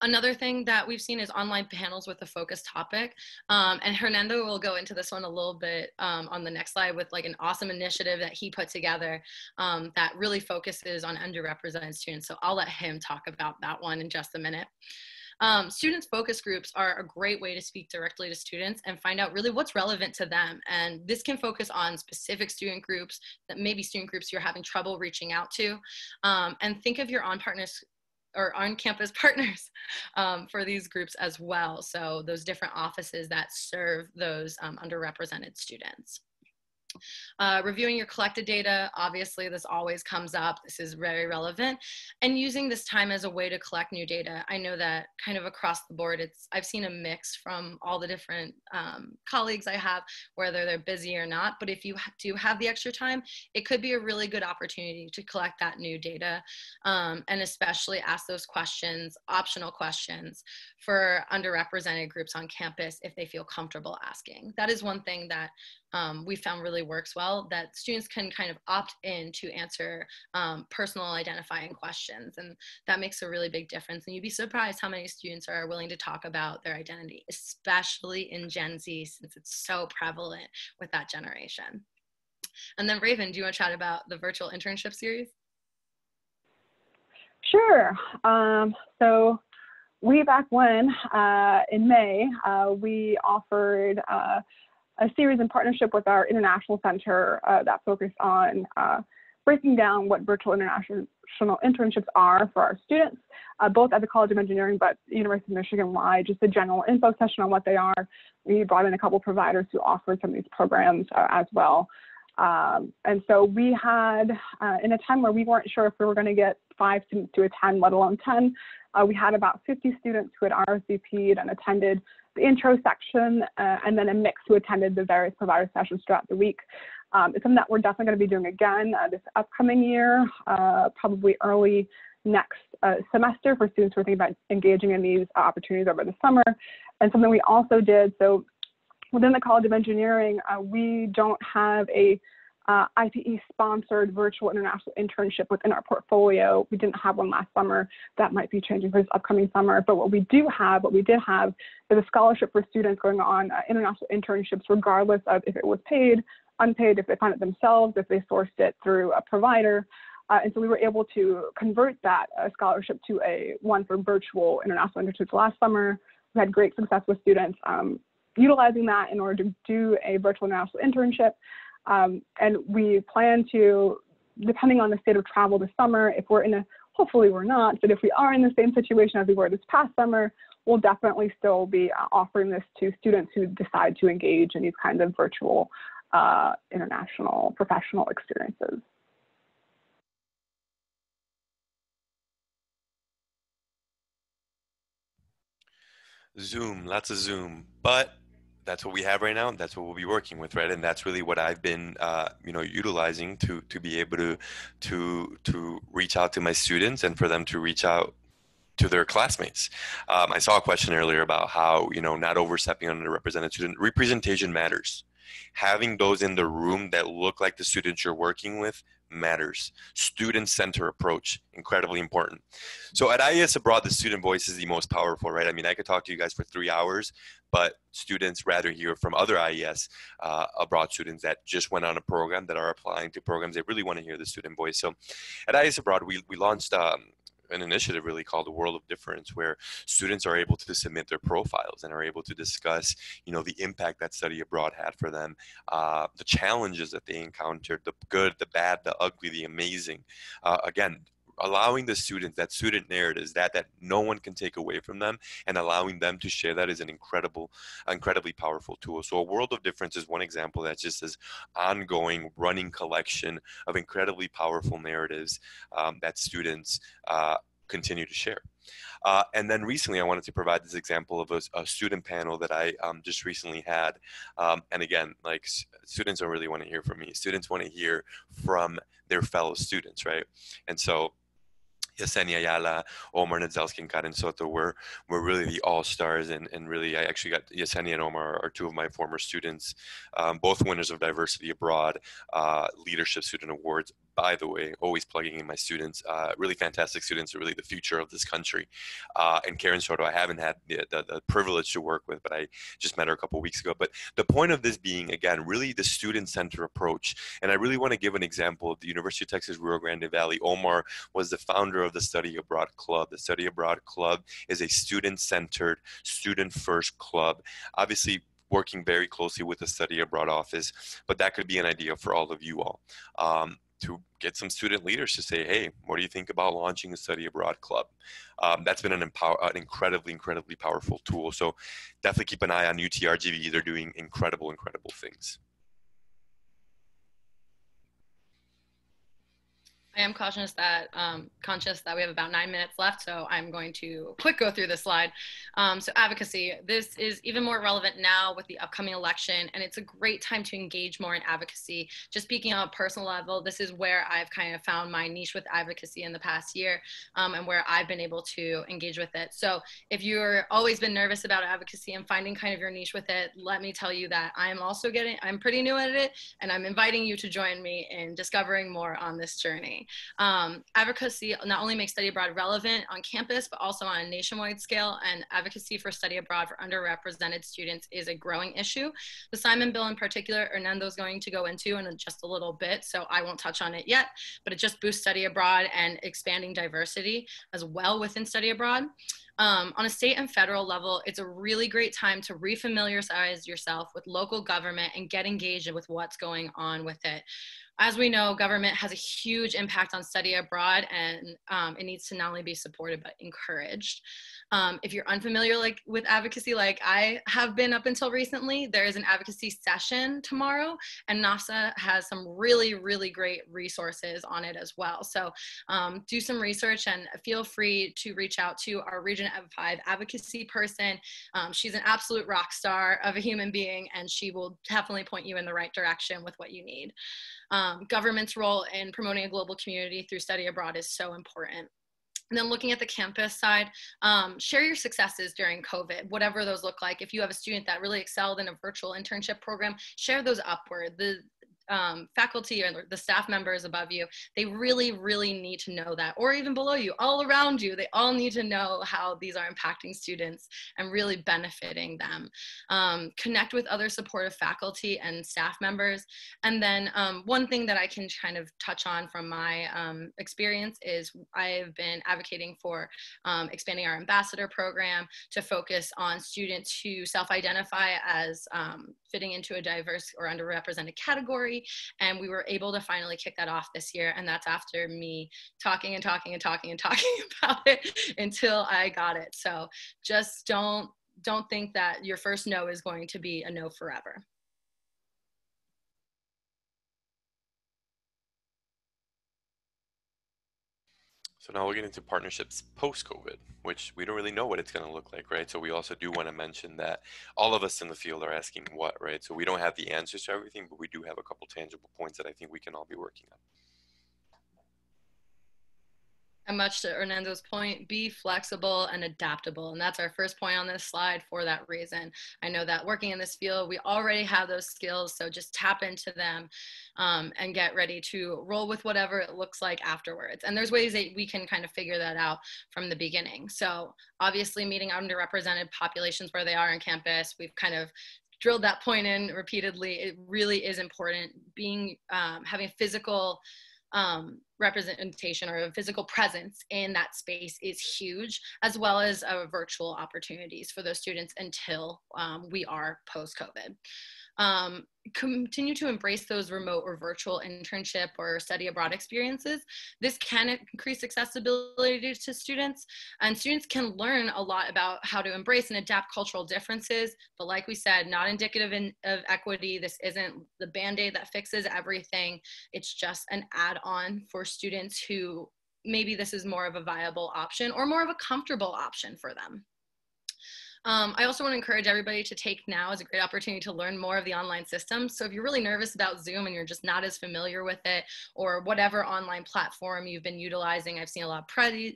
B: Another thing that we've seen is online panels with a focused topic. And Hernando will go into this one a little bit on the next slide, with like an awesome initiative that he put together that really focuses on underrepresented students. So I'll let him talk about that one in just a minute. Students focus groups are a great way to speak directly to students and find out really what's relevant to them. And this can focus on specific student groups, that maybe student groups you're having trouble reaching out to. And think of your on-campus partners for these groups as well. So those different offices that serve those underrepresented students. Reviewing your collected data, obviously this always comes up. This is very relevant. And using this time as a way to collect new data. I know that kind of across the board, I've seen a mix from all the different colleagues I have, whether they're busy or not. But if you do have the extra time, it could be a really good opportunity to collect that new data, and especially ask those questions, optional questions, for underrepresented groups on campus if they feel comfortable asking. That is one thing that we found really works well, that students can kind of opt in to answer personal identifying questions. And that makes a really big difference. And you'd be surprised how many students are willing to talk about their identity, especially in Gen Z, since it's so prevalent with that generation. And then Raven, do you want to chat about the virtual internship series?
A: Sure. So way back when, in May, we offered a series in partnership with our international center that focused on breaking down what virtual international internships are for our students, both at the College of Engineering, but University of Michigan-wide, just a general info session on what they are. We brought in a couple of providers who offered some of these programs as well. And so we had, in a time where we weren't sure if we were going to get 5 students to attend, let alone 10, we had about 50 students who had RSVP'd and attended the intro section, and then a mix who attended the various provider sessions throughout the week. It's something that we're definitely going to be doing again this upcoming year, probably early next semester for students who are thinking about engaging in these opportunities over the summer. And something we also did, so within the College of Engineering, we don't have a IPE-sponsored virtual international internship within our portfolio. We didn't have one last summer. That might be changing for this upcoming summer. But what we did have, is a scholarship for students going on international internships, regardless of if it was paid, unpaid, if they found it themselves, if they sourced it through a provider. And so we were able to convert that scholarship to one for virtual international internships last summer. We had great success with students utilizing that in order to do a virtual international internship. And we plan to, depending on the state of travel this summer, if we're hopefully we're not, but if we are in the same situation as we were this past summer, we'll definitely still be offering this to students who decide to engage in these kinds of virtual international professional experiences.
C: Zoom, lots of Zoom, but that's what we have right now. That's what we'll be working with, right? And that's really what I've been, utilizing to be able to reach out to my students and for them to reach out to their classmates. I saw a question earlier about how, not overstepping on underrepresented student. Representation matters. Having those in the room that look like the students you're working with matters. Student center approach, incredibly important. So at IES Abroad, the student voice is the most powerful, right? I mean, I could talk to you guys for 3 hours, but students rather hear from other IES Abroad students that just went on a program, that are applying to programs. They really want to hear the student voice. So at IES Abroad, we launched an initiative really called the World of Difference, where students are able to submit their profiles and are able to discuss, the impact that study abroad had for them, the challenges that they encountered, the good, the bad, the ugly, the amazing. Again, allowing the students that student narratives that no one can take away from them, and allowing them to share that is an incredibly powerful tool. So a World of Difference is one example that's just this ongoing running collection of incredibly powerful narratives that students continue to share. And then recently, I wanted to provide this example of a student panel that I just recently had. And again, like, students don't really want to hear from me. Students want to hear from their fellow students, right? And so Yesenia Ayala, Omar Nadzelsky, and Karen Soto were really the all-stars, and really I actually got Yesenia and Omar are 2 of my former students, both winners of Diversity Abroad Leadership Student Awards. By the way, always plugging in my students, really fantastic students, are really the future of this country. And Karen Soto, I haven't had the privilege to work with, but I just met her a couple of weeks ago. But the point of this being, again, really the student-centered approach. And I really want to give an example of the University of Texas Rio Grande Valley. Omar was the founder of the Study Abroad Club. The Study Abroad Club is a student-centered, student-first club. Obviously, working very closely with the Study Abroad office, but that could be an idea for all of you all. To get some student leaders to say, hey, what do you think about launching a Study Abroad Club? That's been an incredibly powerful tool. So definitely keep an eye on UTRGV. They're doing incredible things.
B: I am conscious that we have about 9 minutes left, so I'm going to go through this slide. So advocacy, this is even more relevant now with the upcoming election, and it's a great time to engage more in advocacy. Just speaking on a personal level, this is where I've kind of found my niche with advocacy in the past year, and where I've been able to engage with it. So if you're always been nervous about advocacy and finding kind of your niche with it, let me tell you that I'm pretty new at it, and I'm inviting you to join me in discovering more on this journey. doing. Advocacy not only makes study abroad relevant on campus, but also on a nationwide scale, and advocacy for study abroad for underrepresented students is a growing issue. The Simon Bill in particular, Hernando is going to go into in just a little bit, so I won't touch on it yet, but it just boosts study abroad and expanding diversity as well within study abroad. On a state and federal level, it's a really great time to refamiliarize yourself with local government and get engaged with what's going on with it. As we know, government has a huge impact on study abroad, and it needs to not only be supported, but encouraged. If you're unfamiliar with advocacy, like I have been up until recently, there is an advocacy session tomorrow, and NAFSA has some really, really great resources on it as well. So do some research and feel free to reach out to our Region 5 advocacy person. She's an absolute rock star of a human being, and she will definitely point you in the right direction with what you need. Government's role in promoting a global community through study abroad is so important. And then looking at the campus side, share your successes during COVID, whatever those look like. If you have a student that really excelled in a virtual internship program, share those upward. The faculty or the staff members above you, they really, really need to know that, or even below you, all around you, they all need to know how these are impacting students and really benefiting them. Connect with other supportive faculty and staff members. And then one thing that I can kind of touch on from my experience is I've been advocating for expanding our ambassador program to focus on students who self-identify as fitting into a diverse or underrepresented category. And we were able to finally kick that off this year. And that's after me talking about it until I got it. So just don't think that your first no is going to be a no forever.
C: So now we'll get into partnerships post-COVID, which we don't really know what it's going to look like, right? So we also do want to mention that all of us in the field are asking what, right? So we don't have the answers to everything, but we do have a couple tangible points that I think we can all be working on.
B: And much to Hernando's point, be flexible and adaptable. And that's our first point on this slide for that reason. I know that working in this field, we already have those skills, so just tap into them and get ready to roll with whatever it looks like afterwards. And there's ways that we can kind of figure that out from the beginning. So obviously meeting underrepresented populations where they are on campus, we've kind of drilled that point in repeatedly. It really is important. Having physical representation or a physical presence in that space is huge, as well as virtual opportunities for those students until we are post-COVID. Continue to embrace those remote or virtual internship or study abroad experiences. This can increase accessibility to students, and students can learn a lot about how to embrace and adapt cultural differences. But like we said, not indicative of equity. This isn't the Band-Aid that fixes everything. It's just an add-on for students who maybe this is more of a viable option or more of a comfortable option for them. I also want to encourage everybody to take now as a great opportunity to learn more of the online system. So if you're really nervous about Zoom and you're just not as familiar with it, or whatever online platform you've been utilizing, I've seen a lot of Prezi,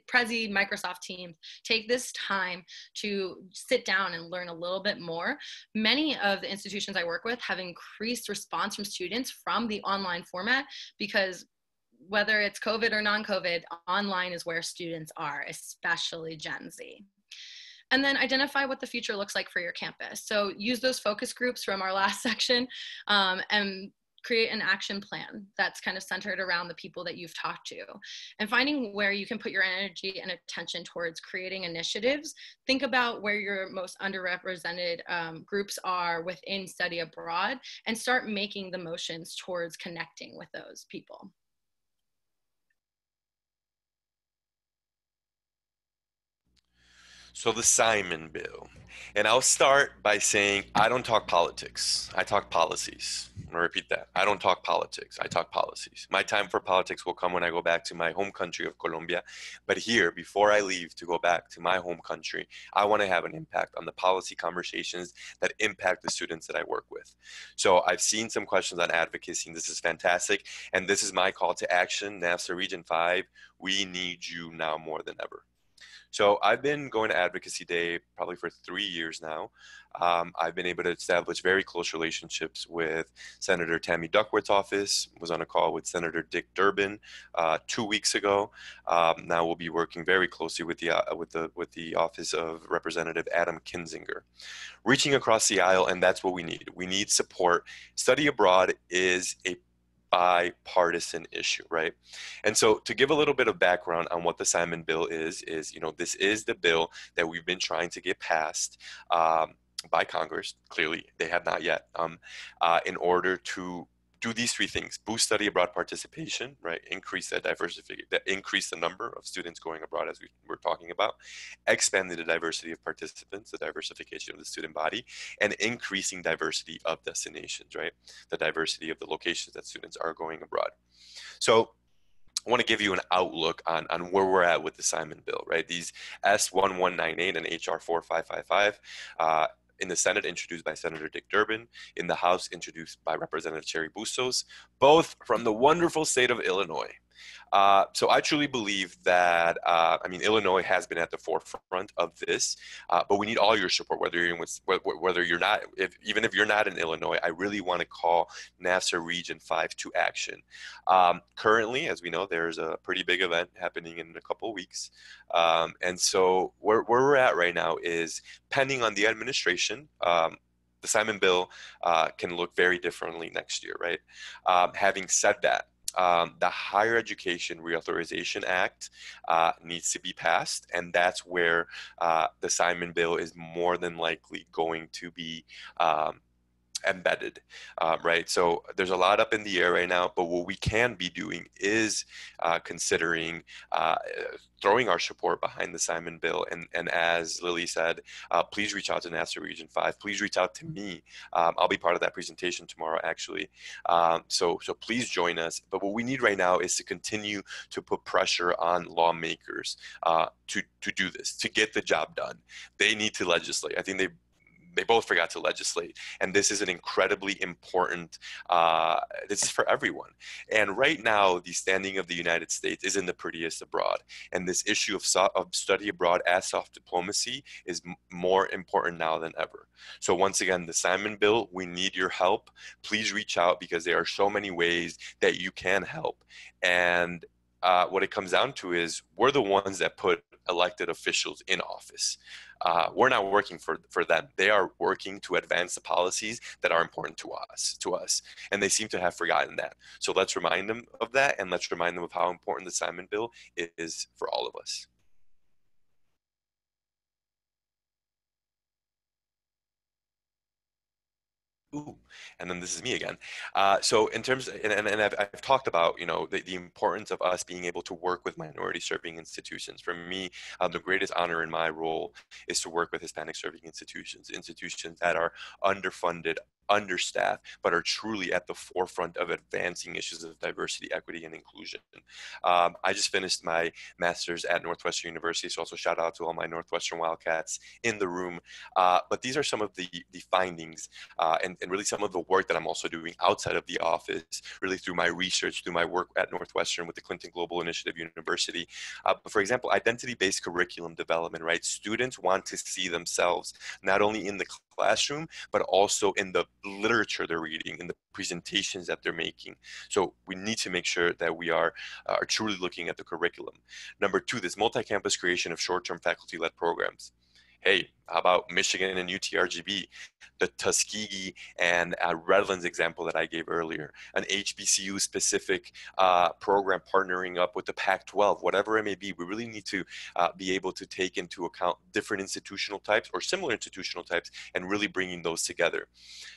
B: Microsoft Teams, take this time to sit down and learn a little bit more. Many of the institutions I work with have increased response from students from the online format because whether it's COVID or non-COVID, online is where students are, especially Gen Z. And then identify what the future looks like for your campus. So use those focus groups from our last section and create an action plan that's kind of centered around the people that you've talked to. And finding where you can put your energy and attention towards creating initiatives. Think about where your most underrepresented groups are within study abroad and start making the motions towards connecting with those people.
C: So the Simon Bill. And I'll start by saying I don't talk politics. I talk policies. I'm going to repeat that. I don't talk politics. I talk policies. My time for politics will come when I go back to my home country of Colombia. But here, before I leave to go back to my home country, I want to have an impact on the policy conversations that impact the students that I work with. So I've seen some questions on advocacy, and this is fantastic. And this is my call to action. NAFSA Region 5, we need you now more than ever. So I've been going to Advocacy Day probably for 3 years now. I've been able to establish very close relationships with Senator Tammy Duckworth's office. Was on a call with Senator Dick Durbin 2 weeks ago. Now we'll be working very closely with the office of Representative Adam Kinzinger, reaching across the aisle, and that's what we need. We need support. Study abroad is a bipartisan issue, right? And so to give a little bit of background on what the Simon bill is, this is the bill that we've been trying to get passed by Congress. Clearly, they have not yet, in order to do these three things: boost study abroad participation, right? Increase that increase the number of students going abroad, as we were talking about, expand the diversity of participants, the diversification of the student body, and increasing diversity of destinations, right? The diversity of the locations that students are going abroad. So I want to give you an outlook on where we're at with the Simon bill, right? These S1198 and HR 4555, in the Senate, introduced by Senator Dick Durbin. In the House, introduced by Representative Cherry Bustos, both from the wonderful state of Illinois. So I truly believe that, Illinois has been at the forefront of this, but we need all your support, whether you're not, even if you're not in Illinois. I really want to call NAFSA Region 5 to action. Currently, as we know, there's a pretty big event happening in a couple of weeks. And so where we're at right now is, pending on the administration, the Simon bill can look very differently next year, right? Having said that, the Higher Education Reauthorization Act needs to be passed, and that's where the Simon bill is more than likely going to be embedded, right? So there's a lot up in the air right now, but what we can be doing is considering throwing our support behind the Simon bill. And as Lily said, please reach out to NAFSA Region 5. Please reach out to me. I'll be part of that presentation tomorrow, actually. So please join us. But what we need right now is to continue to put pressure on lawmakers to do this, to get the job done. They need to legislate. I think they both forgot to legislate. And this is an incredibly important, this is for everyone. And right now, the standing of the United States isn't the prettiest abroad. And this issue of study abroad as soft diplomacy is more important now than ever. So once again, the Simon bill, we need your help. Please reach out, because there are so many ways that you can help. And what it comes down to is, we're the ones that put elected officials in office. We're not working for them. They are working to advance the policies that are important to us. And they seem to have forgotten that. So let's remind them of that, and let's remind them of how important the Simon bill is for all of us. Ooh, and then this is me again. So in terms, and I've talked about, the importance of us being able to work with minority serving institutions. For me, the greatest honor in my role is to work with Hispanic serving institutions that are underfunded, understaffed, but are truly at the forefront of advancing issues of diversity, equity, and inclusion. I just finished my master's at Northwestern University, so also shout out to all my Northwestern Wildcats in the room. But these are some of the findings, and really some of the work that I'm also doing outside of the office, really through my research, through my work at Northwestern with the Clinton Global Initiative University. For example, identity-based curriculum development, right? Students want to see themselves not only in the classroom, but also in the literature they're reading, in the presentations that they're making. So we need to make sure that we are truly looking at the curriculum. Number two, this multi-campus creation of short-term faculty-led programs. Hey, how about Michigan and UTRGB, the Tuskegee and Redlands example that I gave earlier, an HBCU specific program partnering up with the Pac-12, whatever it may be. We really need to be able to take into account different institutional types or similar institutional types, and really bringing those together.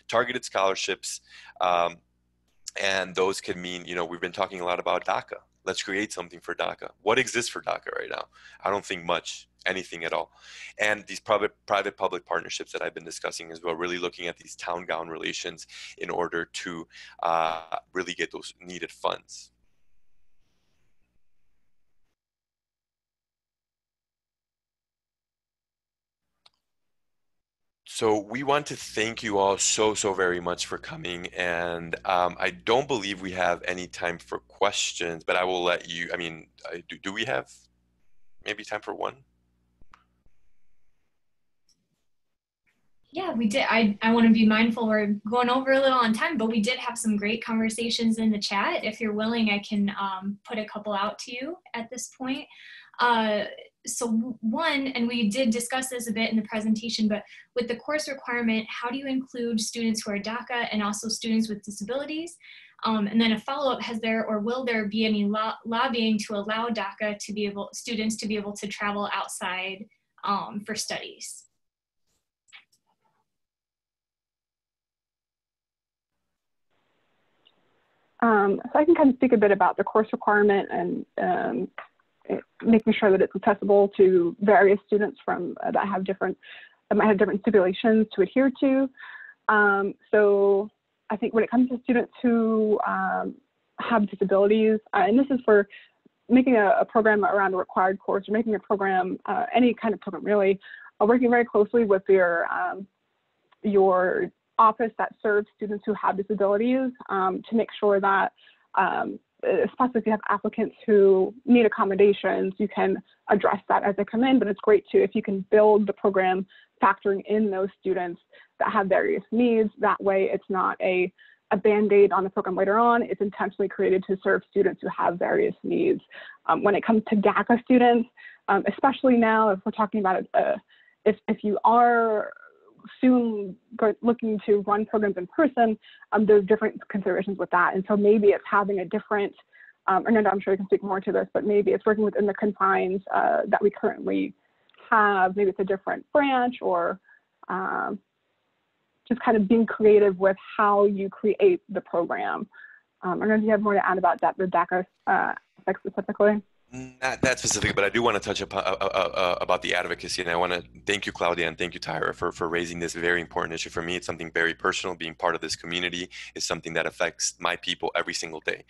C: Targeted scholarships, and those can mean, we've been talking a lot about DACA. Let's create something for DACA. What exists for DACA right now? I don't think much, anything at all. And these private-public partnerships that I've been discussing as well, really looking at these town-gown relations in order to really get those needed funds. So we want to thank you all so very much for coming. And I don't believe we have any time for questions, but I will let you, do we have maybe time for one?
D: Yeah, we did. I want to be mindful. We're going over a little on time, but we did have some great conversations in the chat. If you're willing, I can put a couple out to you at this point. So one, and we did discuss this a bit in the presentation, but with the course requirement, how do you include students who are DACA and also students with disabilities? And then a follow-up, has there or will there be any lobbying to allow DACA to be able, students to be able to travel outside for studies?
A: So I can kind of speak a bit about the course requirement and making sure that it's accessible to various students from that might have different stipulations to adhere to. So I think when it comes to students who have disabilities, and this is for making a program around a required course or making a program, any kind of program really, working very closely with your office that serves students who have disabilities to make sure that, especially if you have applicants who need accommodations, you can address that as they come in, but it's great too if you can build the program factoring in those students that have various needs. That way it's not a Band-Aid on the program later on. It's intentionally created to serve students who have various needs. When it comes to DACA students, especially now, if we're talking about if you are soon looking to run programs in person, there's different considerations with that. And so maybe it's having a different, Hernando, I'm sure you can speak more to this, but maybe it's working within the confines that we currently have. Maybe it's a different branch, or just kind of being creative with how you create the program. I don't know if you have more to add about that, the DACA aspect specifically.
C: Not that specific, but I do want to touch upon about the advocacy, and I want to thank you, Claudia, and thank you, Tyra, for raising this very important issue. For me, it's something very personal. Being part of this community is something that affects my people every single day.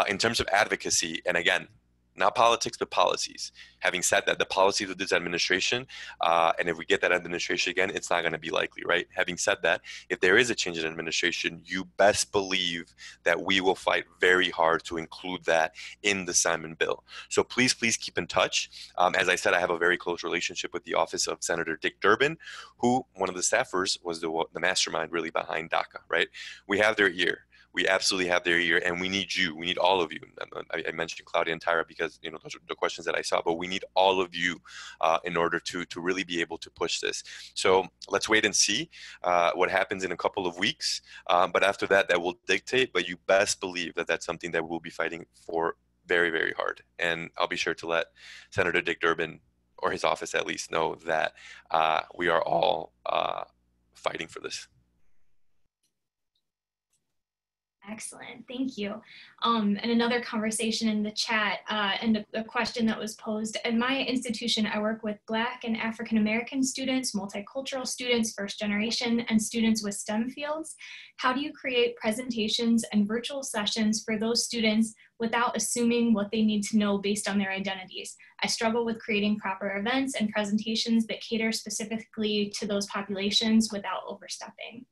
C: In terms of advocacy, and again, not politics, but policies. Having said that, the policies of this administration, and if we get that administration again, it's not going to be likely, right? Having said that, if there is a change in administration, you best believe that we will fight very hard to include that in the Simon bill. So please keep in touch. As I said, I have a very close relationship with the office of Senator Dick Durbin, who, one of the staffers, was the mastermind really behind DACA, right? We have their ear. We absolutely have their ear, and we need you. We need all of you. I mentioned Claudia and Tyra because those are the questions that I saw, but we need all of you in order to really be able to push this. So let's wait and see what happens in a couple of weeks. But after that, that will dictate. But you best believe that that's something that we'll be fighting for very, very hard. And I'll be sure to let Senator Dick Durbin, or his office at least, know that we are all fighting for this.
D: Excellent, thank you. And another conversation in the chat and a question that was posed. At my institution, I work with Black and African American students, multicultural students, first generation, and students with STEM fields. How do you create presentations and virtual sessions for those students without assuming what they need to know based on their identities? I struggle with creating proper events and presentations that cater specifically to those populations without overstepping.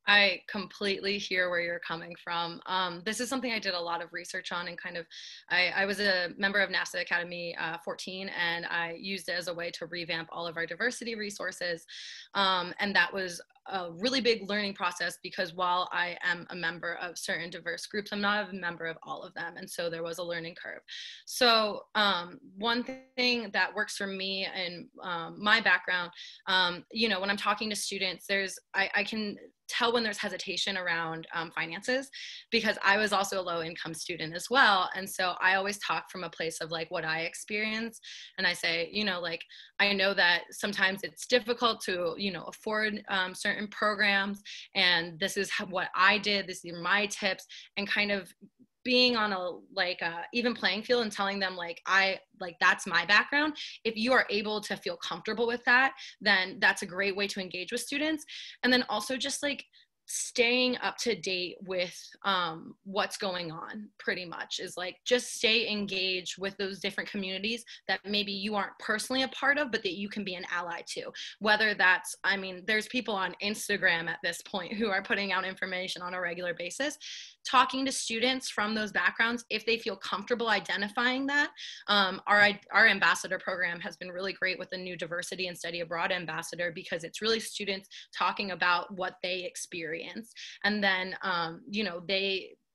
B: I completely hear where you're coming from. This is something I did a lot of research on, and kind of, I was a member of NAFSA Academy 14, and I used it as a way to revamp all of our diversity resources. And that was a really big learning process, because while I am a member of certain diverse groups, I'm not a member of all of them. And so there was a learning curve. So one thing that works for me and my background, you know, when I'm talking to students, I can tell when there's hesitation around finances, because I was also a low income student as well. And so I always talk from a place of like what I experience. And I say, you know, like, I know that sometimes it's difficult to, you know, afford certain programs. And this is what I did. These are my tips, and kind of being on a even playing field and telling them that's my background. If you are able to feel comfortable with that, then that's a great way to engage with students. And then also just like staying up to date with what's going on, pretty much, is like just stay engaged with those different communities that maybe you aren't personally a part of, but that you can be an ally to. Whether that's, I mean, there's people on Instagram at this point who are putting out information on a regular basis. talking to students from those backgrounds, if they feel comfortable identifying that. Our ambassador program has been really great with the new diversity and study abroad ambassador, because it's really students talking about what they experience. And then, you know,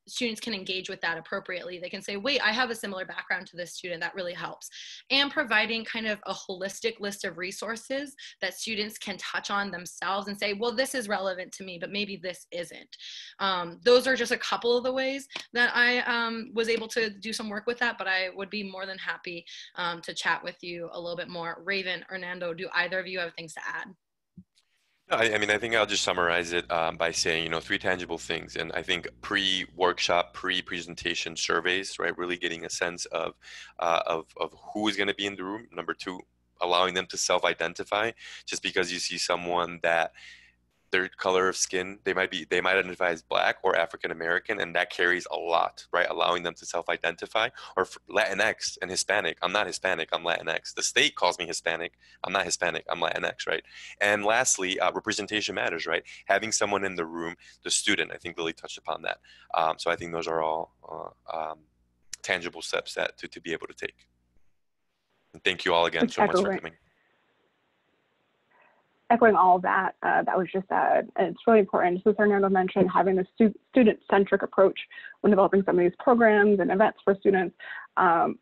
B: students can engage with that appropriately. They can say, wait, I have a similar background to this student. That really helps. And providing kind of a holistic list of resources that students can touch on themselves and say, well, this is relevant to me, but maybe this isn't. Those are just a couple of the ways that I was able to do some work with that, but I would be more than happy to chat with you a little bit more. Raven, Hernando, do either of you have things to add?
C: I mean, I think I'll just summarize it by saying, you know, 3 tangible things. And I think pre-workshop, pre-presentation surveys, right? Really getting a sense of who is going to be in the room. Number 2, allowing them to self-identify. Just because you see someone that their color of skin, they might identify as Black or African American, and that carries a lot, right? Allowing them to self-identify. Or for Latinx and Hispanic, I'm not Hispanic, I'm Latinx. The state calls me Hispanic, I'm not Hispanic, I'm Latinx, right? And lastly, representation matters, right? Having someone in the room, the student, I think Lily touched upon that. So I think those are all tangible steps to be able to take. And thank you all again so much for coming.
A: Echoing all of that, that was just, it's really important, just as Hernando mentioned, having a student-centric approach when developing some of these programs and events for students,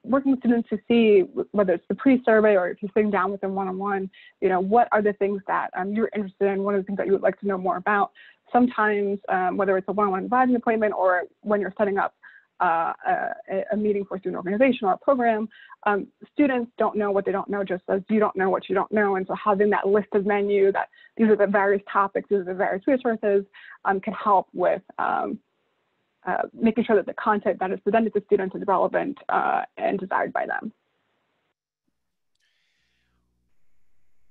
A: working with students to see whether it's the pre-survey or if you're sitting down with them one-on-one, you know, what are the things that you're interested in, what are the things that you would like to know more about. Sometimes, whether it's a one-on-one advising appointment or when you're setting up a meeting for a student organization or a program, students don't know what they don't know, just as you don't know what you don't know. And so having that list of menu, that these are the various topics, these are the various resources, can help with making sure that the content that is presented to students is relevant and desired by them.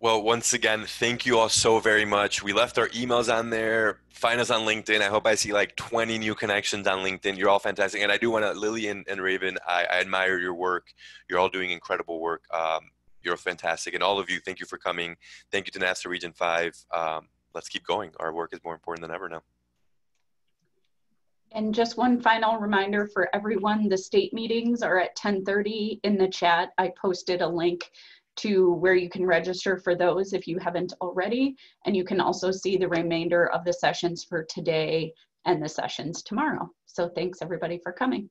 C: Well, once again, thank you all so very much. We left our emails on there. Find us on LinkedIn. I hope I see like 20 new connections on LinkedIn. You're all fantastic. And I do want to, Lily and Raven, I admire your work. You're all doing incredible work. You're fantastic. And all of you, thank you for coming. Thank you to NAFSA Region 5. Let's keep going. Our work is more important than ever now.
E: And just one final reminder for everyone, the state meetings are at 10:30 in the chat. I posted a link to where you can register for those if you haven't already. And you can also see the remainder of the sessions for today and the sessions tomorrow. So thanks everybody for coming.